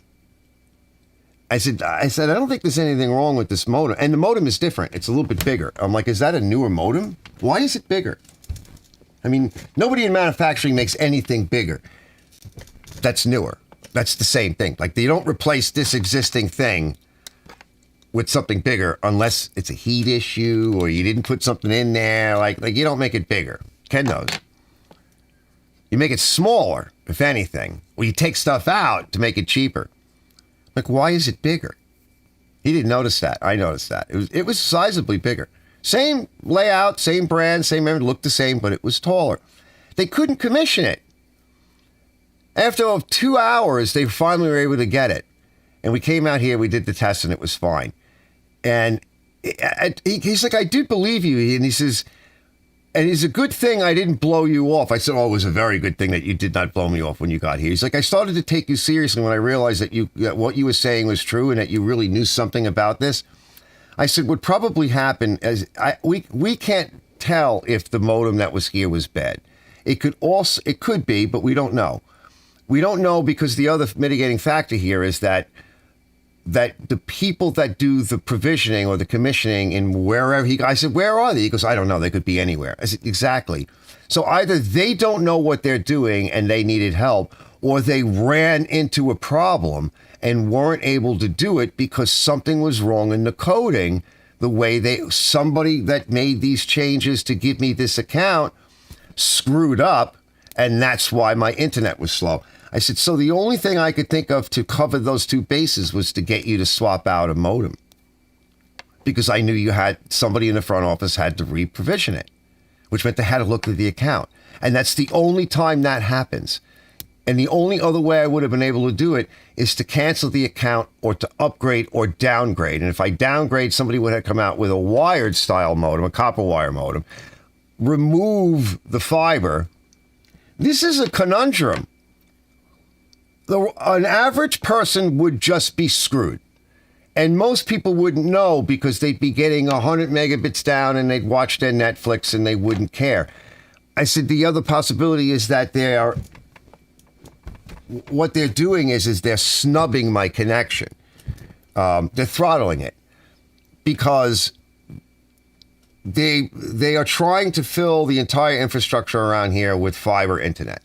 I said, I don't think there's anything wrong with this modem. And the modem is different. It's a little bit bigger. I'm like, is that a newer modem? Why is it bigger? I mean, nobody in manufacturing makes anything bigger that's newer. That's the same thing. Like, they don't replace this existing thing with something bigger unless it's a heat issue or you didn't put something in there. Like you don't make it bigger. Ken knows. You make it smaller, if anything. Or you take stuff out to make it cheaper. Like, why is it bigger? He didn't notice that. I noticed that. It was sizably bigger. Same layout, same brand, same everything, looked the same, but it was taller. They couldn't commission it. After 2 hours, they finally were able to get it. And we came out here, we did the test, and it was fine. And he's like, I do believe you. And he says, and it's a good thing I didn't blow you off. I said, oh, it was a very good thing that you did not blow me off when you got here. He's like, I started to take you seriously when I realized that what you were saying was true and that you really knew something about this. I said, what probably happened is we can't tell if the modem that was here was bad. It could be, but we don't know. We don't know because the other mitigating factor here is that the people that do the provisioning or the commissioning in wherever I said, where are they? He goes, I don't know. They could be anywhere. I said, exactly. So either they don't know what they're doing and they needed help, or they ran into a problem and weren't able to do it because something was wrong in the coding. The way somebody that made these changes to give me this account screwed up, and that's why my internet was slow. I said, so the only thing I could think of to cover those two bases was to get you to swap out a modem. because I knew you had somebody in the front office had to re-provision it, which meant they had to look at the account. And that's the only time that happens. And the only other way I would have been able to do it is to cancel the account or to upgrade or downgrade. And if I downgrade, somebody would have come out with a wired style modem, a copper wire modem, remove the fiber. This is a conundrum. An average person would just be screwed. And most people wouldn't know because they'd be getting 100 megabits down and they'd watch their Netflix and they wouldn't care. I said the other possibility is that what they're doing is they're snubbing my connection. They're throttling it because they are trying to fill the entire infrastructure around here with fiber internet.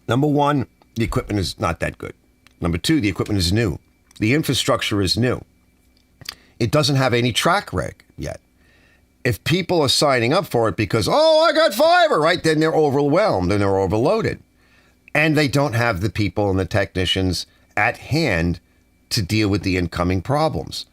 Number one, the equipment is not that good. Number two, the equipment is new. The infrastructure is new. It doesn't have any track reg yet. If people are signing up for it because, oh, I got fiber, right? Then they're overwhelmed and they're overloaded. And they don't have the people and the technicians at hand to deal with the incoming problems.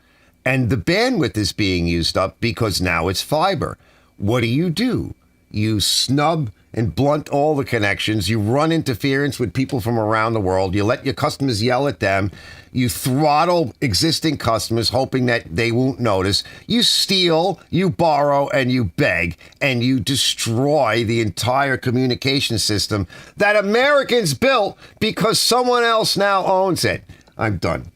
And the bandwidth is being used up because now it's fiber. What do? You snub and blunt all the connections. You run interference with people from around the world. You let your customers yell at them. You throttle existing customers, hoping that they won't notice. You steal, you borrow, and you beg, and you destroy the entire communication system that Americans built because someone else now owns it. I'm done.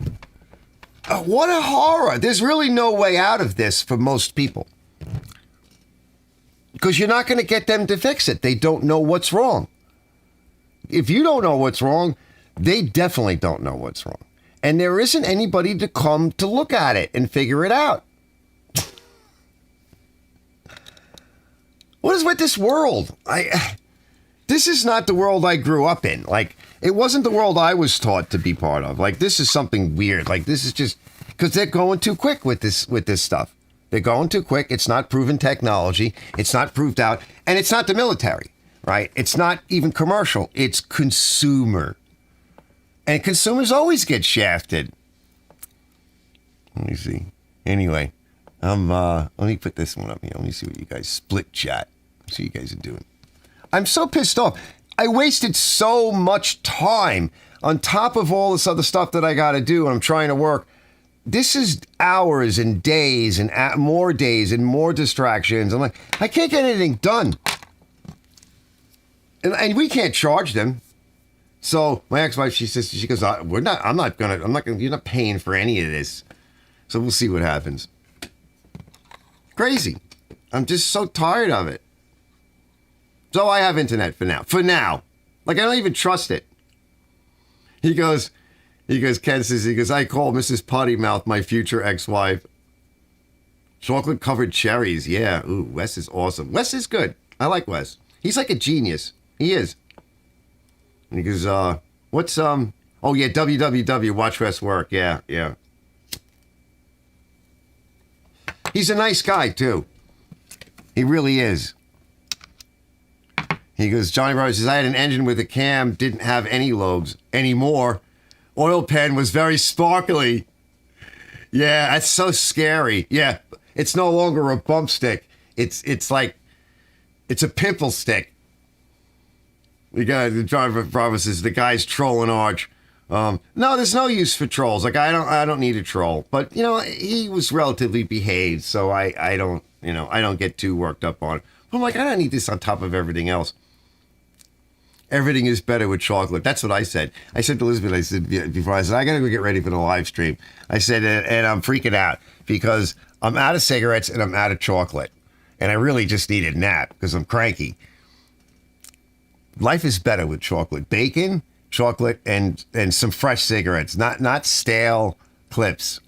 What a horror. There's really no way out of this for most people. Because you're not going to get them to fix it. They don't know what's wrong. If you don't know what's wrong, they definitely don't know what's wrong. And there isn't anybody to come to look at it and figure it out. What is with this world? This is not the world I grew up in. Like, it wasn't the world I was taught to be part of. Like, this is something weird. Like, this is just because they're going too quick with this stuff. They're going too quick. It's not proven technology. It's not proved out. And it's not the military, right? It's not even commercial. It's consumer. And consumers always get shafted. Let me see. Anyway, let me put this one up here. Let me see what you guys split chat. See what you guys are doing. I'm so pissed off. I wasted so much time on top of all this other stuff that I got to do, and I'm trying to work. This is hours and days and more distractions. I'm like, I can't get anything done. And we can't charge them. So my ex-wife, she goes, you're not paying for any of this. So we'll see what happens. Crazy. I'm just so tired of it. So I have internet for now. For now. Like, I don't even trust it. Ken says, I call Mrs. Potty Mouth my future ex-wife. Chocolate-covered cherries. Yeah. Ooh, Wes is awesome. Wes is good. I like Wes. He's like a genius. He is. And he goes, oh yeah, www, watch Wes work. Yeah. He's a nice guy, too. He really is. He goes, Johnny Bravo says, I had an engine with a cam, didn't have any lobes anymore. Oil pan was very sparkly. Yeah, that's so scary. Yeah, it's no longer a bump stick. It's like, it's a pimple stick. The driver promises the guy's trolling Arch. No, there's no use for trolls. Like, I don't need a troll. But, he was relatively behaved, so I don't get too worked up on it. I'm like, I don't need this on top of everything else. Everything is better with chocolate. That's what I said. I said to Elizabeth, I got to go get ready for the live stream. I said, and I'm freaking out because I'm out of cigarettes and I'm out of chocolate. And I really just need a nap because I'm cranky. Life is better with chocolate. Bacon, chocolate, and some fresh cigarettes. Not stale clips.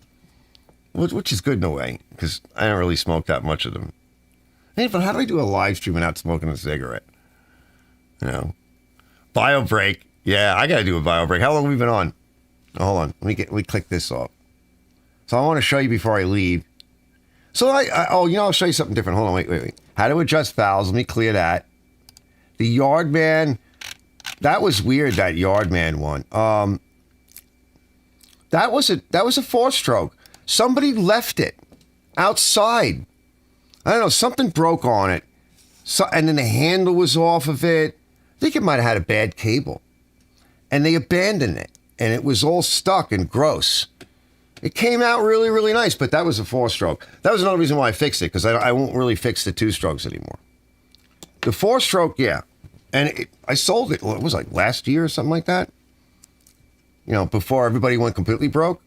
Which is good in a way because I don't really smoke that much of them. Hey, but how do I do a live stream without smoking a cigarette? Bio break. Yeah, I got to do a bio break. How long have we been on? Oh, hold on. Let me click this off. So I want to show you before I leave. So I'll show you something different. Hold on. Wait. How to adjust valves. Let me clear that. The Yardman. That was weird, that Yardman one. That was a 4-stroke. Somebody left it outside. I don't know, something broke on it. So, and then the handle was off of it. I think it might have had a bad cable. And they abandoned it. And it was all stuck and gross. It came out really, really nice, but that was a 4-stroke. That was another reason why I fixed it, because I won't really fix the 2-strokes anymore. The 4-stroke, yeah. And I sold it, it was like last year or something like that. You know, before everybody went completely broke.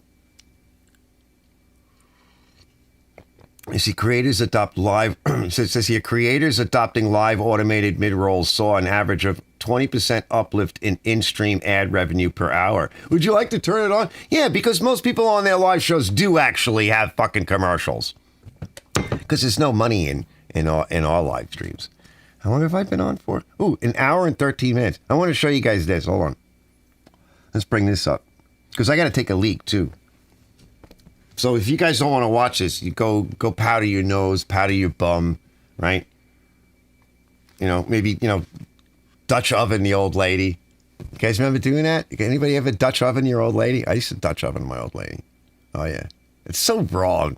You see, creators adopt live, so it says here, creators adopting live automated mid-rolls saw an average of 20% uplift in in-stream ad revenue per hour. Would you like to turn it on? Yeah, because most people on their live shows do actually have fucking commercials. Because there's no money in our live streams. How long have I been on for? Ooh, an hour and 13 minutes. I want to show you guys this. Hold on. Let's bring this up. Because I got to take a leak, too. So if you guys don't want to watch this, you go powder your nose, powder your bum, right? You know, maybe, Dutch oven the old lady. You guys remember doing that? Anybody ever Dutch oven your old lady? I used to Dutch oven my old lady. Oh, yeah. It's so wrong.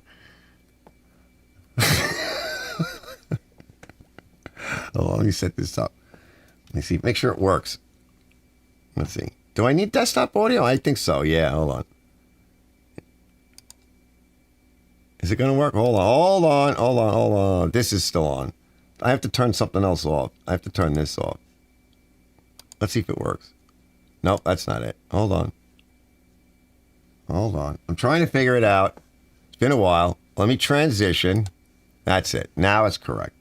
Oh, let me set this up. Let me see. Make sure it works. Let's see. Do I need desktop audio? I think so. Yeah, hold on. Is it going to work? Hold on. This is still on. I have to turn something else off. I have to turn this off. Let's see if it works. Nope, that's not it. Hold on. I'm trying to figure it out. It's been a while. Let me transition. That's it. Now it's correct.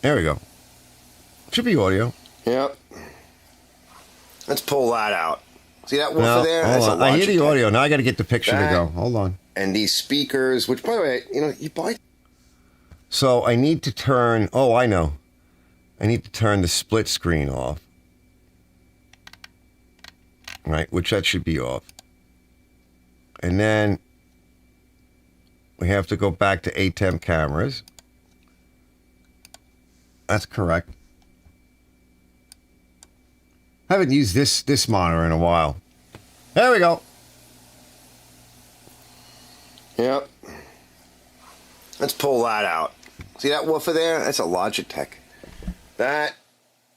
There we go. Should be audio. Yep. Let's pull that out. See that woofer there? That's I hear the audio. Now I got to get the picture to go. Hold on. And these speakers, which, by the way, you buy. So I need to turn. Oh, I know. I need to turn the split screen off. Right, which that should be off. And then we have to go back to ATEM cameras. That's correct. I haven't used this monitor in a while. There we go. Yep. Let's pull that out. See that woofer there? That's a Logitech. That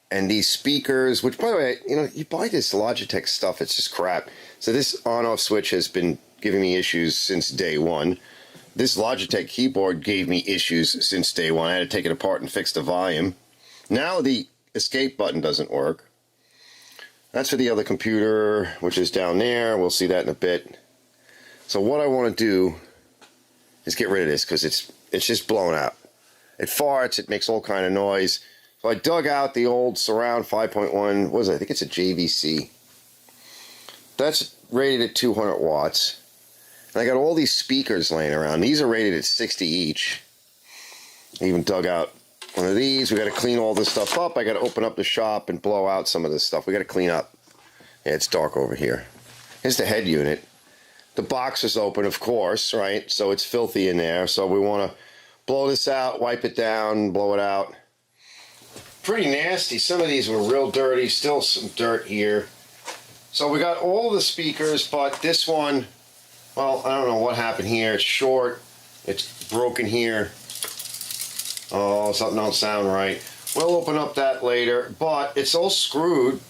and these speakers, which, by the way, you buy this Logitech stuff, it's just crap. So this on-off switch has been giving me issues since day one. This Logitech keyboard gave me issues since day one. I had to take it apart and fix the volume. Now the escape button doesn't work. That's for the other computer, which is down there. We'll see that in a bit. So what I want to do is get rid of this because it's just blown out. It farts. It makes all kind of noise. So I dug out the old Surround 5.1. What is it? I think it's a JVC. That's rated at 200 watts. And I got all these speakers laying around. These are rated at 60 each. I even dug out one of these. We got to clean all this stuff up. I got to open up the shop and blow out some of this stuff. We got to clean up. Yeah, it's dark over here. Here's the head unit. The box is open, of course, right? So it's filthy in there. So we want to blow this out, wipe it down, blow it out. Pretty nasty. Some of these were real dirty. Still some dirt here. So we got all the speakers, but this one, well, I don't know what happened here. It's short. It's broken here. Oh, something don't sound right. We'll open up that later, but it's all screwed.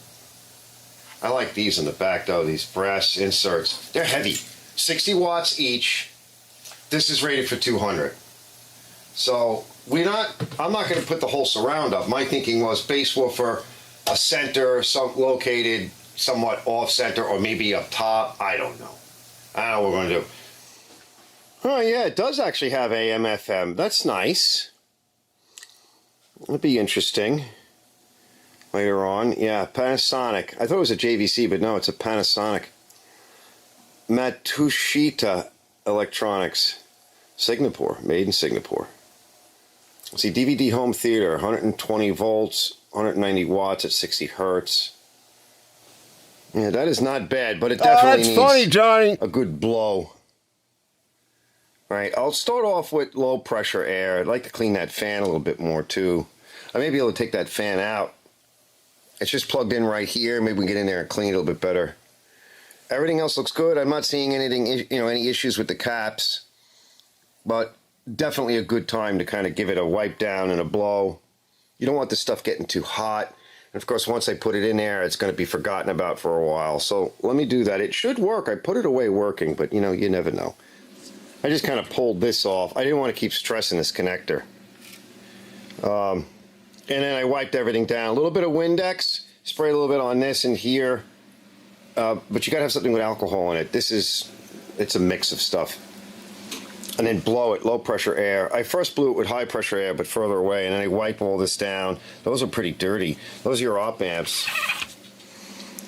I like these in the back, though, these brass inserts. They're heavy. 60 watts each. This is rated for 200. So I'm not going to put the whole surround up. My thinking was base woofer, a center, located somewhat off center, or maybe up top. I don't know. I don't know what we're going to do. Oh, yeah, it does actually have AM, FM. That's nice. It'll be interesting later on. Yeah, Panasonic. I thought it was a JVC, but no, it's a Panasonic. Matsushita Electronics. Singapore. Made in Singapore. Let's see, DVD home theater. 120 volts, 190 watts at 60 hertz. Yeah, that is not bad, but it definitely needs funny, Johnny. A good blow. Right, I'll start off with low pressure air. I'd like to clean that fan a little bit more too. I may be able to take that fan out It's just plugged in right here. Maybe we can get in there and clean it a little bit better. Everything else looks good. I'm not seeing anything, any issues with the caps, but definitely a good time to kind of give it a wipe down and a blow. You don't want this stuff getting too hot. And of course, once I put it in there, it's going to be forgotten about for a while. So let me do that. It should work. I put it away working, but you never know. I just kind of pulled this off. I didn't want to keep stressing this connector. And then I wiped everything down. A little bit of Windex, spray a little bit on this and here. But you got to have something with alcohol in it. It's a mix of stuff. And then blow it, low pressure air. I first blew it with high pressure air, but further away, and then I wipe all this down. Those are pretty dirty. Those are your op amps.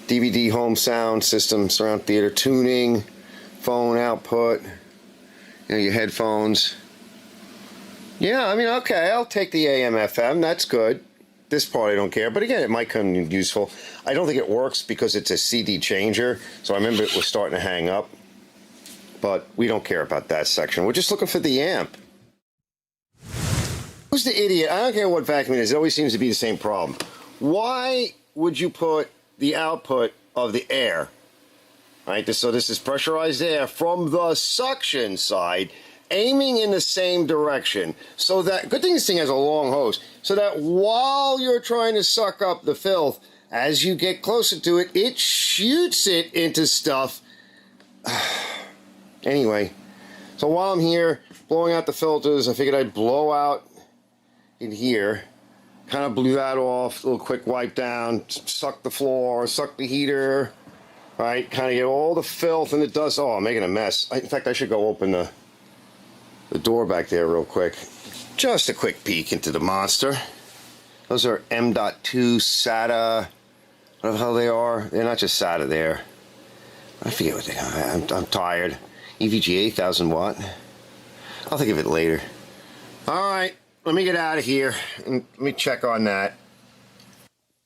DVD home sound system, surround theater tuning, phone output, your headphones. Yeah, I mean, okay, I'll take the AM FM. That's good. This part I don't care, but again, it might come in useful. I don't think it works because it's a CD changer, so I remember it was starting to hang up. But we don't care about that section. We're just looking for the amp. Who's the idiot? I don't care what vacuum it is. It always seems to be the same problem. Why would you put the output of the air, right? So this is pressurized air from the suction side, aiming in the same direction. So that, good thing this thing has a long hose, so that while you're trying to suck up the filth, as you get closer to it, it shoots it into stuff. Anyway, so while I'm here blowing out the filters, I figured I'd blow out in here. Kind of blew that off, a little quick wipe down, suck the floor, suck the heater, right? Kind of get all the filth and the dust. Oh, I'm making a mess. In fact, I should go open the door back there real quick. Just a quick peek into the monster. Those are M.2 SATA, whatever the hell they are. They're not just SATA there. I forget what they are. I'm tired. EVGA 1000 watt. I'll think of it later. All right, let me get out of here and let me check on that.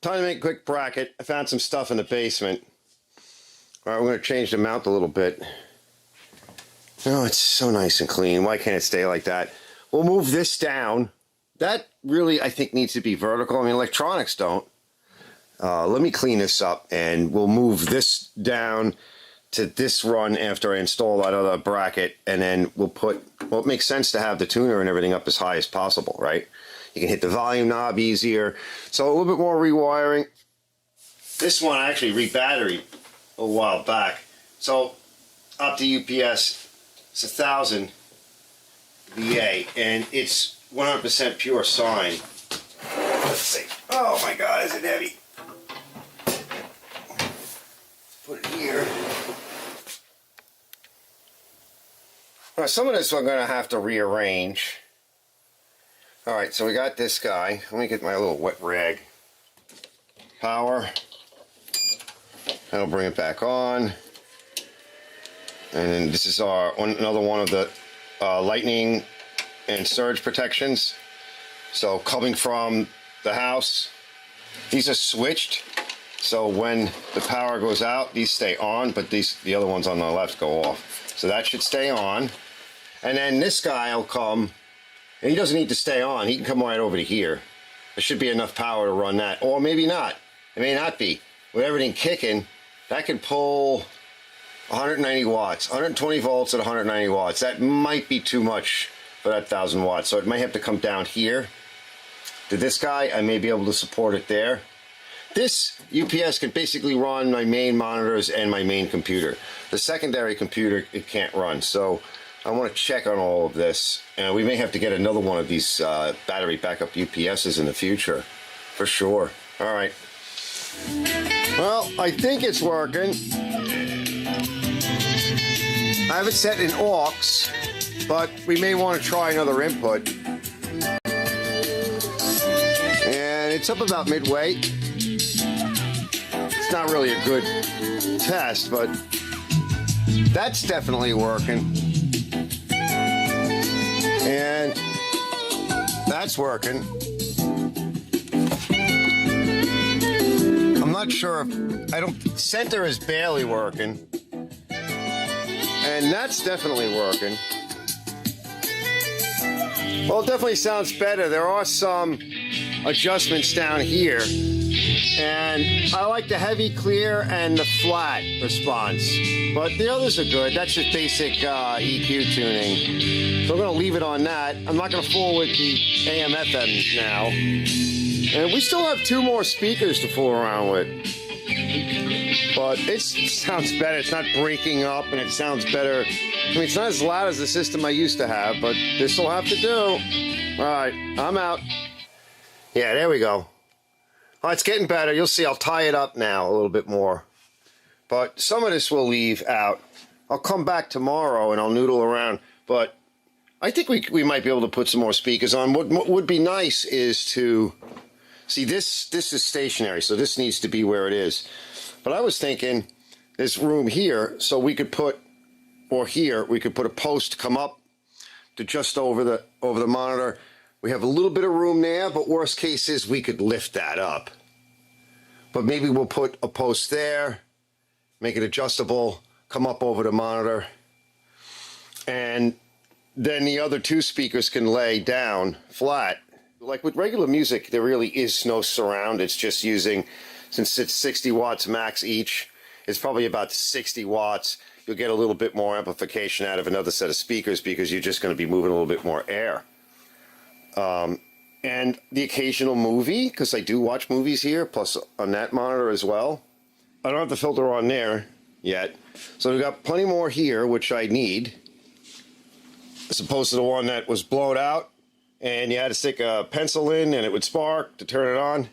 Time to make a quick bracket. I found some stuff in the basement. All right, we're going to change the mount a little bit. Oh, it's so nice and clean. Why can't it stay like that? We'll move this down. That really, I think, needs to be vertical. I mean, electronics don't. Let me clean this up and we'll move this down to this run after I install that other bracket, and then we'll put, well, it makes sense to have the tuner and everything up as high as possible, right? You can hit the volume knob easier. So a little bit more rewiring. This one I actually re-batteried a while back. So up to UPS, it's 1000 VA, and it's 100% pure sine. Let's see. Oh my God, is it heavy? Put it here. Now, some of this I'm going to have to rearrange. Alright, so we got this guy. Let me get my little wet rag. Power. That'll bring it back on. And then this is another one of the lightning and surge protections. So coming from the house, these are switched. So when the power goes out, these stay on, but the other ones on the left go off. So that should stay on. And then this guy will come, and he doesn't need to stay on. He can come right over to here. There should be enough power to run that. Or maybe not. It may not be. With everything kicking, that could pull 190 watts. 120 volts at 190 watts. That might be too much for that 1000 watts. So it might have to come down here to this guy. I may be able to support it there. This UPS can basically run my main monitors and my main computer. The secondary computer, it can't run. So I want to check on all of this. We may have to get another one of these battery backup UPSs in the future, for sure. All right. Well, I think it's working. I have it set in aux, but we may want to try another input. And it's up about midway. It's not really a good test, but that's definitely working. And that's working. I'm not sure if center is barely working. And that's definitely working. Well, it definitely sounds better. There are some adjustments down here. And I like the heavy clear and the flat response. But the others are good. That's just basic EQ tuning. So I'm going to leave it on that. I'm not going to fool with the AM FM now. And we still have 2 more speakers to fool around with. But it sounds better. It's not breaking up, and it sounds better. I mean, it's not as loud as the system I used to have, but this will have to do. All right, I'm out. Yeah, there we go. Oh, it's getting better. You'll see. I'll tie it up now a little bit more. But some of this will leave out. I'll come back tomorrow and I'll noodle around. But I think we might be able to put some more speakers on. What would be nice is to... See, this is stationary, so this needs to be where it is. But I was thinking this room here, so we could put... Or here, we could put a post come up to just over the monitor. We have a little bit of room there, but worst case is we could lift that up. But maybe we'll put a post there, make it adjustable, come up over the monitor, and then the other 2 speakers can lay down flat. Like with regular music, there really is no surround. It's just using, since it's 60 watts max each, it's probably about 60 watts. You'll get a little bit more amplification out of another set of speakers because you're just going to be moving a little bit more air. And the occasional movie, because I do watch movies here, plus on that monitor as well. I don't have the filter on there yet. So we've got plenty more here, which I need, as opposed to the one that was blown out, and you had to stick a pencil in and it would spark to turn it on.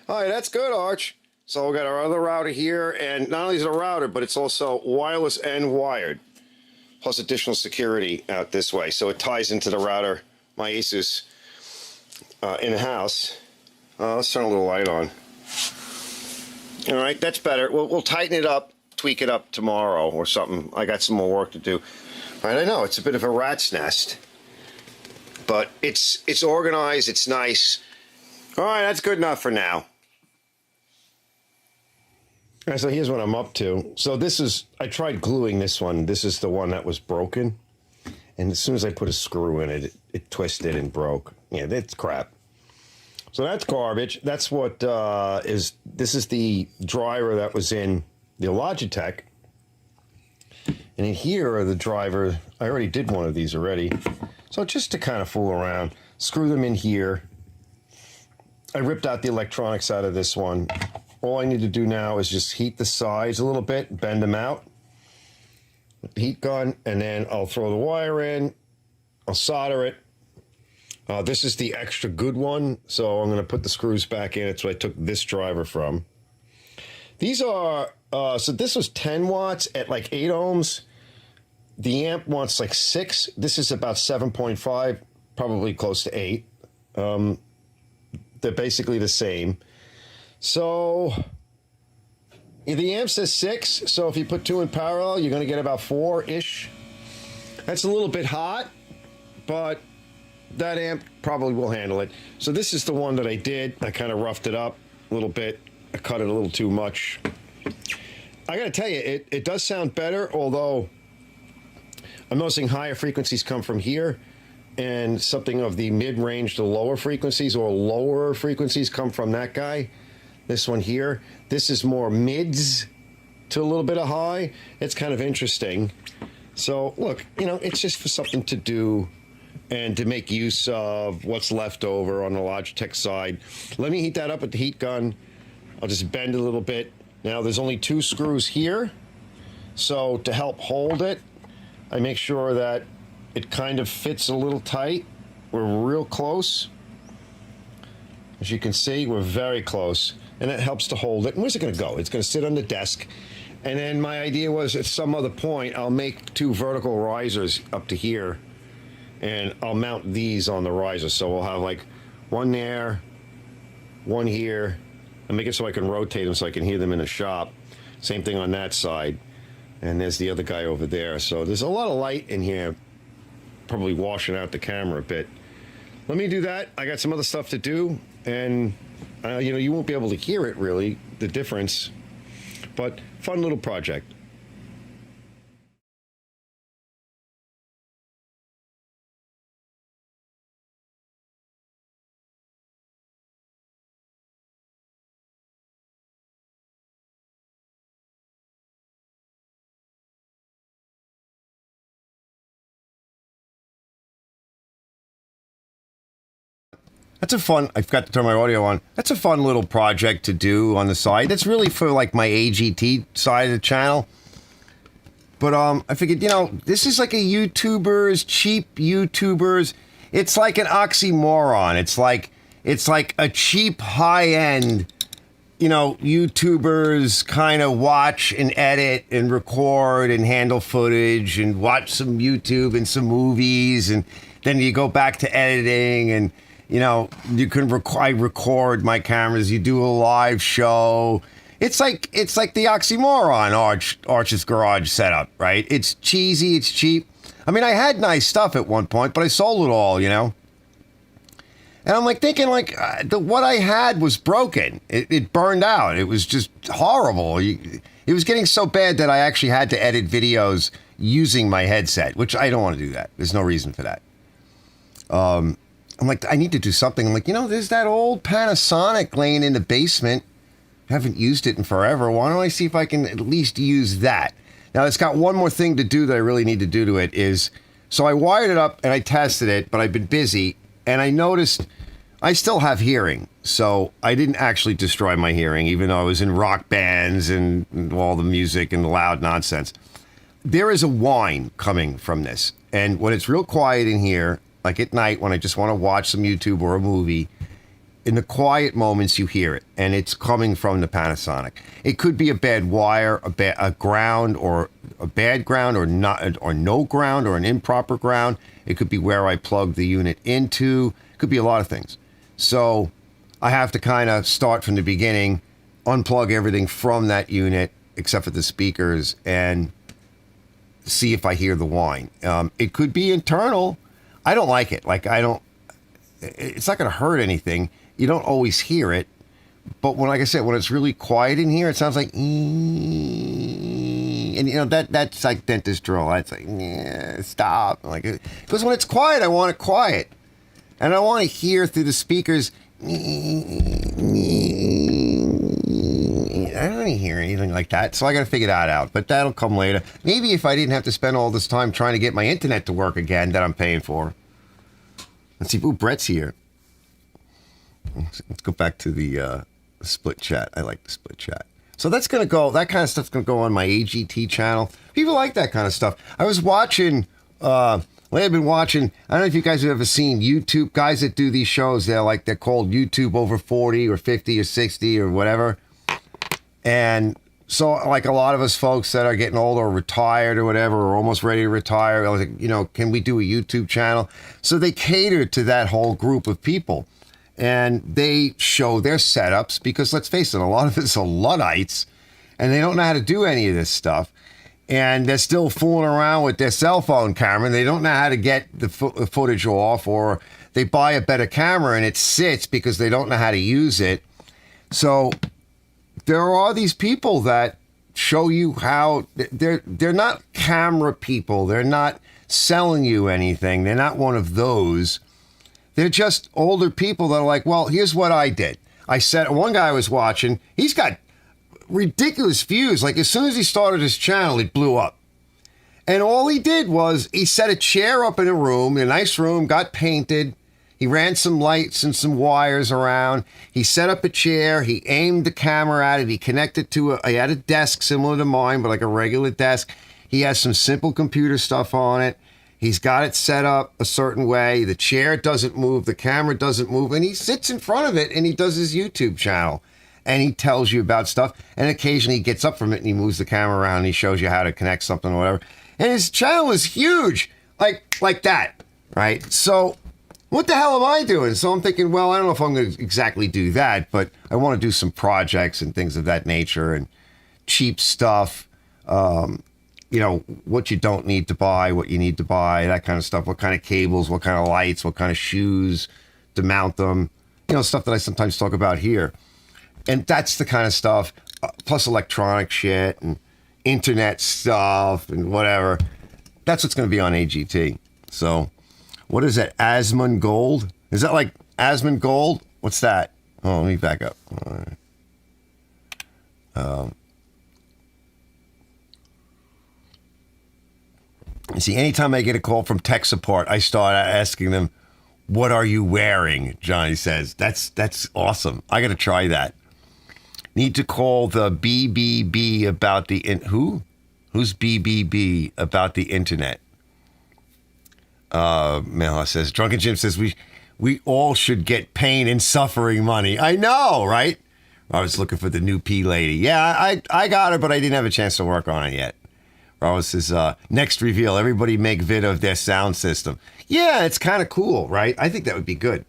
All right, that's good, Arch. So we got our other router here, and not only is it a router, but it's also wireless and wired, plus additional security out this way. So it ties into the router, my Asus, in-house. Let's turn a little light on. All right, that's better. We'll tighten it up, tweak it up tomorrow or something. I got some more work to do. All right, I know, it's a bit of a rat's nest, but it's organized, it's nice. All right, that's good enough for now. All right, so here's what I'm up to. So this is, I tried gluing this one. This is the one that was broken. And as soon as I put a screw in it, it twisted and broke. Yeah, that's crap. So that's garbage. That's what this is the driver that was in the Logitech. And in here are the driver. I already did one of these already. So just to kind of fool around, screw them in here. I ripped out the electronics out of this one. All I need to do now is just heat the sides a little bit, bend them out. Heat gun, and then I'll throw the wire in. I'll solder it. This is the extra good one, so I'm going to put the screws back in. It's what I took this driver from. These are, so this was 10 watts at like 8 ohms. The amp wants like 6. This is about 7.5, probably close to 8. They're basically the same. So the amp says 6, so if you put 2 in parallel, you're going to get about 4-ish. That's a little bit hot, but that amp probably will handle it. So this is the one that I did. I kind of roughed it up a little bit. I cut it a little too much. I got to tell you, it does sound better, although I'm noticing higher frequencies come from here, and something of the mid-range to lower frequencies, or lower frequencies come from that guy. This one here. This is more mids to a little bit of high. It's kind of interesting. So, look, you know, it's just for something to do and to make use of what's left over on the Logitech side. Let me heat that up with the heat gun. I'll just bend it a little bit. Now, there's only 2 screws here. So, to help hold it, I make sure that it kind of fits a little tight. We're real close. As you can see, we're very close. And that helps to hold it. And where's it going to go? It's going to sit on the desk. And then my idea was at some other point, I'll make 2 vertical risers up to here. And I'll mount these on the riser. So we'll have like one there, one here. And make it so I can rotate them so I can hear them in the shop. Same thing on that side. And there's the other guy over there. So there's a lot of light in here. Probably washing out the camera a bit. Let me do that. I got some other stuff to do. And you know, you won't be able to hear it really, the difference, but fun little project. That's a fun, I forgot to turn my audio on. That's a fun little project to do on the side. That's really for like my AGT side of the channel. But I figured, this is like a cheap YouTubers. It's like an oxymoron. It's like a cheap high-end, YouTubers kind of watch and edit and record and handle footage and watch some YouTube and some movies, and then you go back to editing, and you can I record my cameras. You do a live show. It's like the oxymoron Arch's Garage setup, right? It's cheesy, it's cheap. I mean, I had nice stuff at one point, but I sold it all, And I'm like thinking, what I had was broken. It burned out. It was just horrible. It was getting so bad that I actually had to edit videos using my headset, which I don't want to do that. There's no reason for that. I'm like, I need to do something. I'm like, there's that old Panasonic laying in the basement. Haven't used it in forever. Why don't I see if I can at least use that? Now, it's got one more thing to do that I really need to do to it is, so I wired it up and I tested it, but I've been busy, and I noticed I still have hearing. So I didn't actually destroy my hearing, even though I was in rock bands and all the music and the loud nonsense. There is a whine coming from this. And when it's real quiet in here, like at night when I just want to watch some YouTube or a movie, in the quiet moments, you hear it, and it's coming from the Panasonic. It could be a bad wire, a ground, or a bad ground, or not, or no ground, or an improper ground. It could be where I plug the unit into. It could be a lot of things. So I have to kind of start from the beginning, unplug everything from that unit, except for the speakers, and see if I hear the whine. It could be internal. I don't like it. It's not going to hurt anything. You don't always hear it, but like I said, when it's really quiet in here, it sounds like, and that's like dentist drill. It's like, stop. Because when it's quiet, I want it quiet, and I want to hear through the speakers. I don't hear anything like that, so I got to figure that out. But that'll come later. Maybe if I didn't have to spend all this time trying to get my internet to work again that I'm paying for. Let's see. Ooh, Brett's here. Let's go back to the split chat. I like the split chat. So that's going to go, that kind of stuff's going to go on my AGT channel. People like that kind of stuff. I was watching, I've been watching, I don't know if you guys have ever seen YouTube, guys that do these shows, they're called YouTube over 40 or 50 or 60 or whatever. And so like a lot of us folks that are getting old or retired or whatever, or almost ready to retire, I was like, can we do a YouTube channel? So they cater to that whole group of people. And they show their setups because, let's face it, a lot of it's Luddites, and they don't know how to do any of this stuff. And they're still fooling around with their cell phone camera, and they don't know how to get the footage off, or they buy a better camera and it sits because they don't know how to use it. So there are these people that show you how they're not camera people. They're not selling you anything. They're not one of those. They're just older people that are like, well, here's what I did. I said, one guy I was watching, he's got ridiculous views. Like as soon as he started his channel, it blew up. And all he did was he set a chair up in a nice room, got painted. He ran some lights and some wires around. He set up a chair. He aimed the camera at it. He connected to he had a desk similar to mine, but like a regular desk. He has some simple computer stuff on it. He's got it set up a certain way. The chair doesn't move. The camera doesn't move. And he sits in front of it and he does his YouTube channel. And he tells you about stuff. And occasionally he gets up from it and he moves the camera around and he shows you how to connect something or whatever. And his channel is huge. Like that. Right? So what the hell am I doing? So I'm thinking, well, I don't know if I'm going to exactly do that. But I want to do some projects and things of that nature and cheap stuff. What you don't need to buy, what you need to buy, that kind of stuff. What kind of cables, what kind of lights, what kind of shoes to mount them. Stuff that I sometimes talk about here. And that's the kind of stuff, plus electronic shit and internet stuff and whatever. That's what's going to be on AGT. So, what is that? Asmund Gold? Is that like Asmund Gold? What's that? Oh, let me back up. All right. You see, anytime I get a call from tech support, I start asking them, What are you wearing? Johnny says. That's awesome. I got to try that. Need to call the BBB about the who? Who's BBB about the internet? Mela says. Drunken Jim says we all should get pain and suffering money. I know, right? I was looking for the new P lady. Yeah, I got her, but I didn't have a chance to work on it yet. Robert says, next reveal, everybody make vid of their sound system. Yeah, it's kind of cool, right? I think that would be good.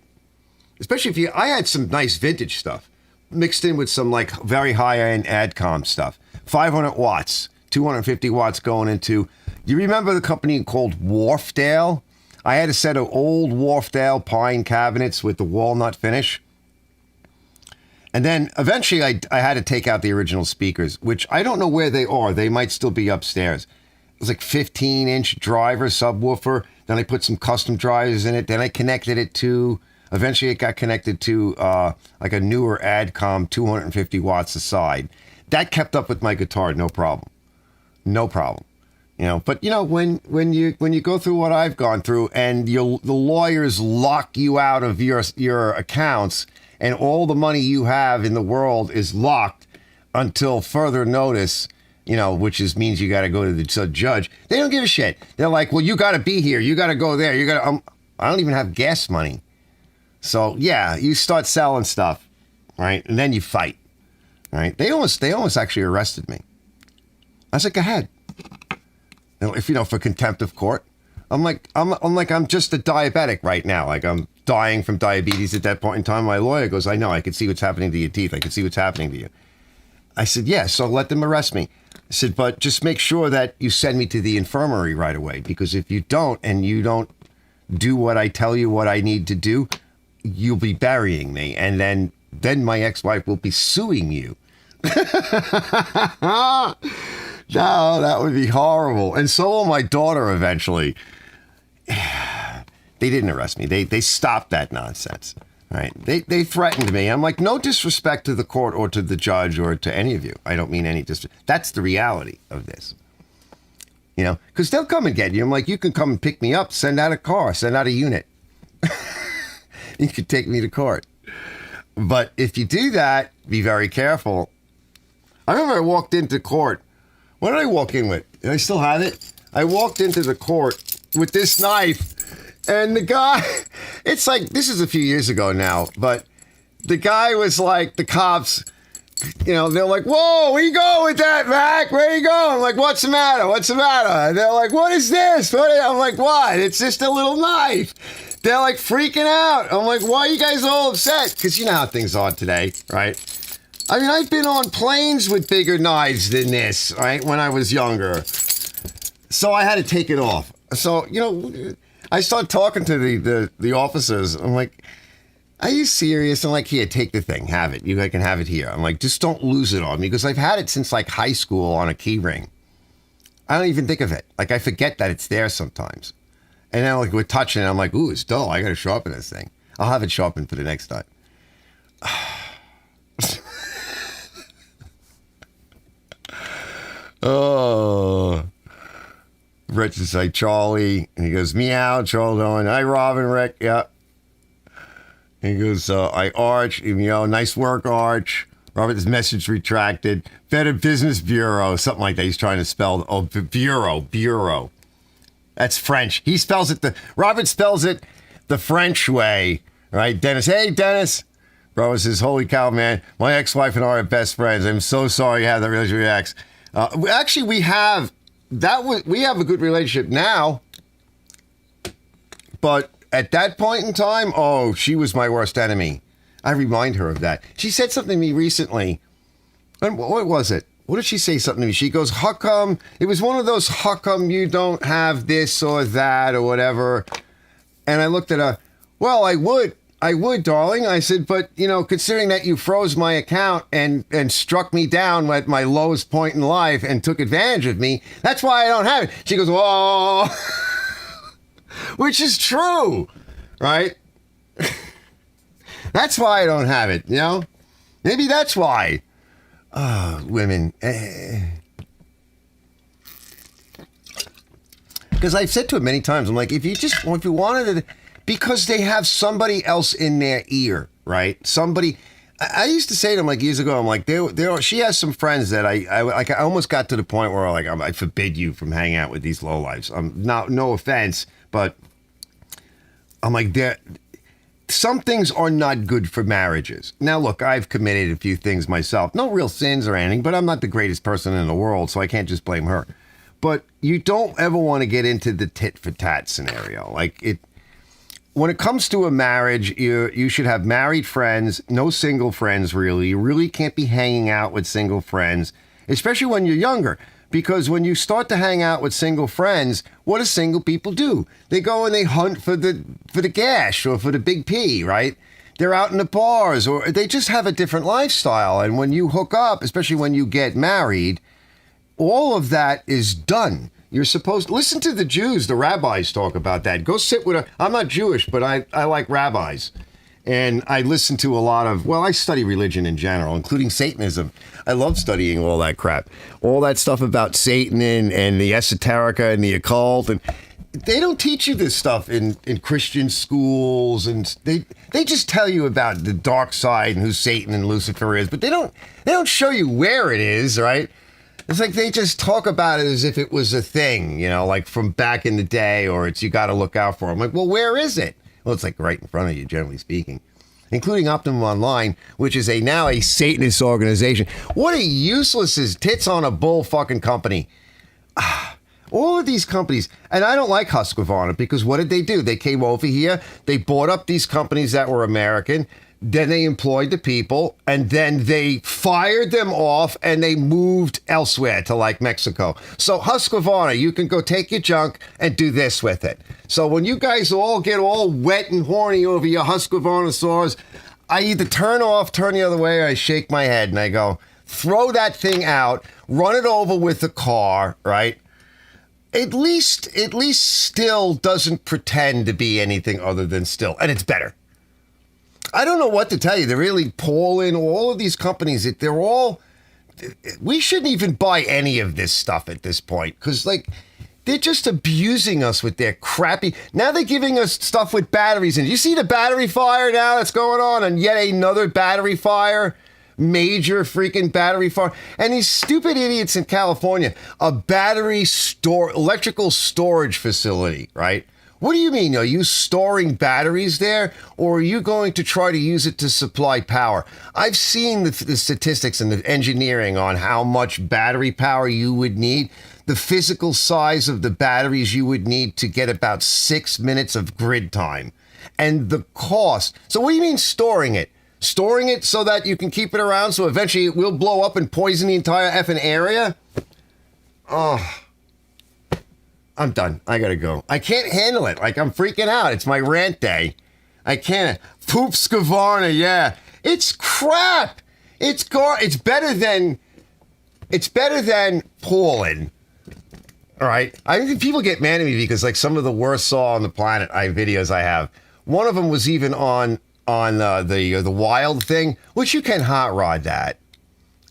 Especially I had some nice vintage stuff mixed in with some like very high-end AdCom stuff. 500 watts, 250 watts going into, you remember the company called Wharfdale? I had a set of old Wharfdale pine cabinets with the walnut finish. And then eventually I had to take out the original speakers, which I don't know where they are. They might still be upstairs. It was like 15-inch driver subwoofer. Then I put some custom drivers in it. Then I connected it to, eventually it got connected to like a newer AdCom 250 watts aside. That kept up with my guitar, no problem. No problem. You know, but you know, when you go through what I've gone through and the lawyers lock you out of your accounts, and all the money you have in the world is locked until further notice, you know, which means you got to go to the judge. They don't give a shit. They're like, well, you got to be here. You got to go there. You got to. I don't even have gas money. So yeah, you start selling stuff, right? And then you fight, right? They almost actually arrested me. I said, go ahead. You know, if for contempt of court. I'm just a diabetic right now. Like I'm dying from diabetes at that point in time. My lawyer goes, I know, I can see what's happening to your teeth. I can see what's happening to you. I said, yeah, so let them arrest me. I said, but just make sure that you send me to the infirmary right away, because if you don't, and you don't do what I tell you what I need to do, you'll be burying me. And then my ex-wife will be suing you. No, that would be horrible. And so will my daughter eventually. They didn't arrest me. They stopped that nonsense. Right? They threatened me. I'm like, no disrespect to the court or to the judge or to any of you. I don't mean any disrespect. That's the reality of this. You know, because they'll come and get you. I'm like, you can come and pick me up, send out a car, send out a unit. You could take me to court. But if you do that, be very careful. I remember I walked into court. What did I walk in with? Did I still have it? I walked into the court with this knife, and the guy, it's like, this is a few years ago now, but the guy was like, the cops, you know, they're like, whoa, where you going with that, Mac? Where you going? I'm like, what's the matter? What's the matter? And they're like, what is this? I'm like, what? It's just a little knife. They're like freaking out. I'm like, why are you guys all upset? Because you know how things are today, right? I mean, I've been on planes with bigger knives than this, right, when I was younger. So I had to take it off. So, you know, I started talking to the officers. I'm like, are you serious? I'm like, here, take the thing. Have it. I can have it here. I'm like, just don't lose it on me, because I've had it since like high school on a key ring. I don't even think of it. Like, I forget that it's there sometimes. And then like we're touching it. I'm like, ooh, it's dull. I got to sharpen this thing. I'll have it sharpened for the next time. Oh, Rich is like Charlie, and he goes, meow, Charlie going, hi, Robin, Rick, yeah. And he goes, I Arch, you know, nice work, Arch. Robert's message retracted. Better Business Bureau, something like that. He's trying to spell, bureau. That's French. He spells it, Robert spells it the French way, right? Dennis, hey, Dennis. Bro says, holy cow, man, my ex-wife and I are best friends. I'm so sorry you have that relationship with your ex. Actually, we have a good relationship now, but at that point in time, oh, she was my worst enemy. I remind her of that. She said something to me recently. And what was it? What did she say something to me? She goes, how come? It was one of those, how come you don't have this or that or whatever? And I looked at her, well, I would, darling. I said, but, you know, considering that you froze my account and struck me down at my lowest point in life and took advantage of me, that's why I don't have it. She goes, whoa, which is true, right? That's why I don't have it, you know? Maybe that's why. Women. Because I've said to it many times, I'm like, if you wanted to because they have somebody else in their ear, right? Somebody. I used to say to them like years ago, I'm like, she has some friends that I almost got to the point where like I forbid you from hanging out with these lowlifes. No offense, but I'm like, some things are not good for marriages. Now, look, I've committed a few things myself. No real sins or anything, but I'm not the greatest person in the world, so I can't just blame her. But you don't ever want to get into the tit for tat scenario. Like when it comes to a marriage, you should have married friends, no single friends, really. You really can't be hanging out with single friends, especially when you're younger. Because when you start to hang out with single friends, what do single people do? They go and they hunt for the gash or for the big P, right? They're out in the bars, or they just have a different lifestyle. And when you hook up, especially when you get married, all of that is done. You're supposed to listen to the Jews, the rabbis talk about that. Go sit with I'm not Jewish, but I like rabbis. And I listen to a lot of, I study religion in general, including Satanism. I love studying all that crap. All that stuff about Satan and the esoterica and the occult. And they don't teach you this stuff in Christian schools. And they just tell you about the dark side and who Satan and Lucifer is. But they don't show you where it is, right? It's like they just talk about it as if it was a thing, like from back in the day, or it's you got to look out for. I'm like, well, where is it? Well, it's like right in front of you, generally speaking, including Optimum Online, which is now a Satanist organization. What a useless is tits on a bull fucking company. All of these companies, and I don't like Husqvarna because what did they do? They came over here, they bought up these companies that were American. Then they employed the people, and then they fired them off, and they moved elsewhere to like Mexico. So Husqvarna, you can go take your junk and do this with it. So when you guys all get all wet and horny over your Husqvarna saws, I either turn off, turn the other way, or I shake my head and I go, throw that thing out, run it over with the car, right? At least Still doesn't pretend to be anything other than Still, and it's better. I don't know what to tell you. They're really pulling all of these companies. We shouldn't even buy any of this stuff at this point because, they're just abusing us with their crappy. Now they're giving us stuff with batteries. And you see the battery fire now that's going on, and yet another battery fire, major freaking battery fire. And these stupid idiots in California, a electrical storage facility, right? What do you mean? Are you storing batteries there, or are you going to try to use it to supply power? I've seen the statistics and the engineering on how much battery power you would need, the physical size of the batteries you would need to get about 6 minutes of grid time, and the cost. So what do you mean storing it? Storing it so that you can keep it around so eventually it will blow up and poison the entire effing area? Oh. I'm done. I gotta go. I can't handle it. I'm freaking out. It's my rant day. I can't. Poop Scavarna, yeah. It's crap. It's better than Poland. All right. I think people get mad at me because some of the worst saw on the planet videos I have. One of them was even on the wild thing, which you can hot rod that.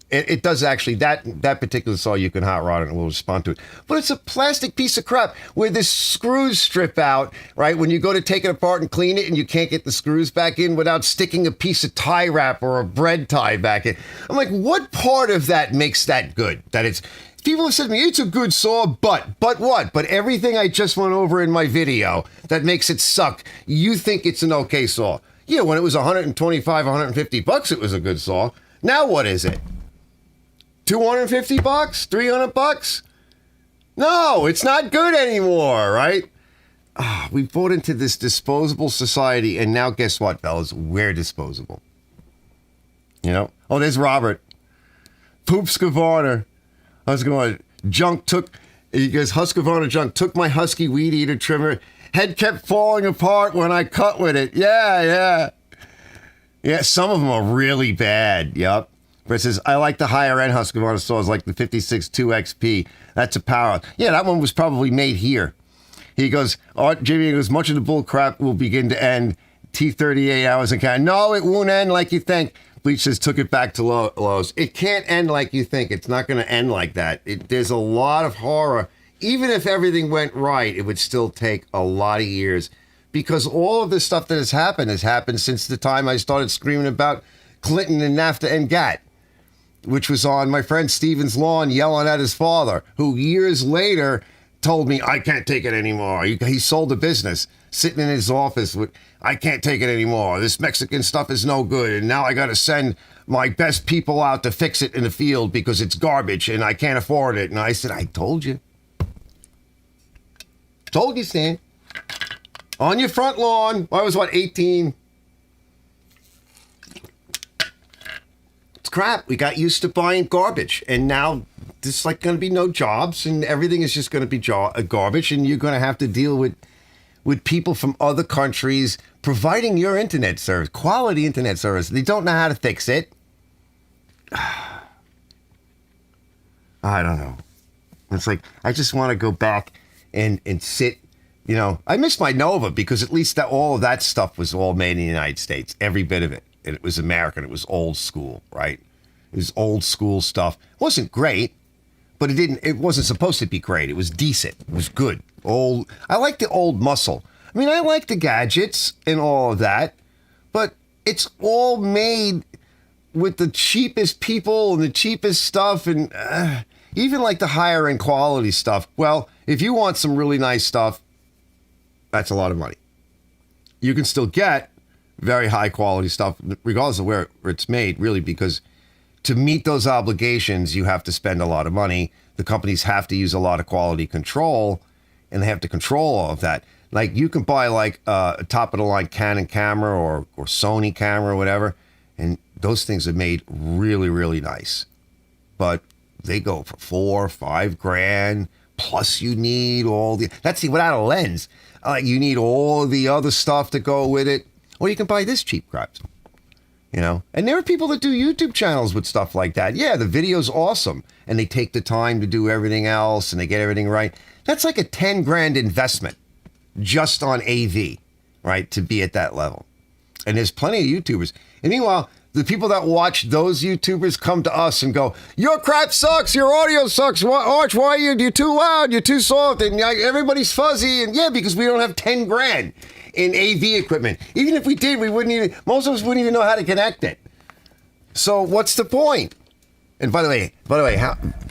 It does actually, that particular saw you can hot rod it and it will respond to it. But it's a plastic piece of crap where the screws strip out, right? When you go to take it apart and clean it and you can't get the screws back in without sticking a piece of tie wrap or a bread tie back in. I'm like, what part of that makes that good? People have said to me, it's a good saw, but what? But everything I just went over in my video that makes it suck, you think it's an okay saw. Yeah, when it was $125, $150, it was a good saw. Now what is it? $250, $300? No, it's not good anymore, right? We bought into this disposable society, and now guess what, fellas? We're disposable. Oh, there's Robert. Poop Scavarna. Husqvarna junk took my Husky weed eater trimmer. Head kept falling apart when I cut with it. Yeah, some of them are really bad. Yep. But it says, I like the higher end Husqvarna saws like the 56 2XP. That's a power. Yeah, that one was probably made here. He goes, Jimmy goes, much of the bull crap will begin to end. T38 hours and count. No, it won't end like you think. Bleach says, took it back to Lowe's. It can't end like you think. It's not going to end like that. There's a lot of horror. Even if everything went right, it would still take a lot of years because all of this stuff that has happened since the time I started screaming about Clinton and NAFTA and GATT, which was on my friend Steven's lawn yelling at his father, who years later told me, I can't take it anymore. He sold the business, sitting in his office with, I can't take it anymore. This Mexican stuff is no good. And now I got to send my best people out to fix it in the field because it's garbage and I can't afford it. And I said, I told you. Told you, Stan. On your front lawn. I was, 18? It's crap. We got used to buying garbage. And now there's like going to be no jobs and everything is just going to be garbage. And you're going to have to deal with people from other countries providing your internet service, quality internet service. They don't know how to fix it. I don't know. It's like, I just want to go back and sit, I miss my Nova because at least all of that stuff was all made in the United States, every bit of it. And it was American. It was old school, right? It was old school stuff. It wasn't great, but it wasn't supposed to be great. It was decent. It was good. Old. I like the old muscle. I mean, I like the gadgets and all of that, but it's all made with the cheapest people and the cheapest stuff and even like the higher end quality stuff. Well, if you want some really nice stuff, that's a lot of money. You can still get very high quality stuff regardless of where it's made, really, because to meet those obligations, you have to spend a lot of money. The companies have to use a lot of quality control and they have to control all of that. Like you can buy like a top of the line Canon camera or Sony camera or whatever, and those things are made really, really nice. But they go for $4-5 grand. Plus you need that's without a lens. You need all the other stuff to go with it. Or you can buy this cheap crap. And there are people that do YouTube channels with stuff like that. Yeah, the video's awesome. And they take the time to do everything else and they get everything right. That's like a 10 grand investment just on AV, right? To be at that level. And there's plenty of YouTubers. And meanwhile, the people that watch those YouTubers come to us and go, your crap sucks, your audio sucks, Arch, why are you're too loud, you're too soft, and everybody's fuzzy. And yeah, because we don't have 10 grand in AV equipment. Even if we did, most of us wouldn't even know how to connect it. So what's the point? And by the way,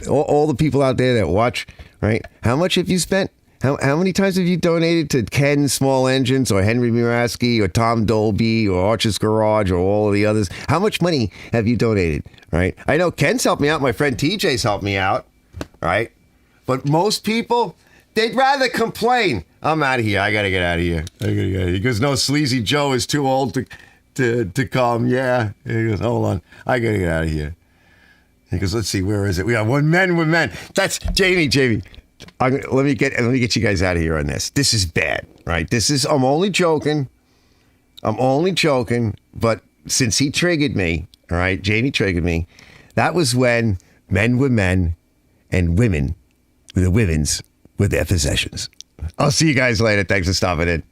all the people out there that watch, right? How much have you spent? How many times have you donated to Ken Small Engines or Henry Muraski or Tom Dolby or Arch's Garage or all of the others? How much money have you donated, right? I know Ken's helped me out. My friend TJ's helped me out, right? But most people, they'd rather complain. I'm out of here. I got to get out of here. He goes, no, Sleazy Joe is too old to come. Yeah. He goes, hold on. I got to get out of here. He goes, let's see, where is it? We got one men. That's Jamie. Let me get you guys out of here on this. This is bad, right? I'm only joking. But since he triggered me, all right, Jamie triggered me. That was when men were men and women, the women's, were their possessions. I'll see you guys later. Thanks for stopping in.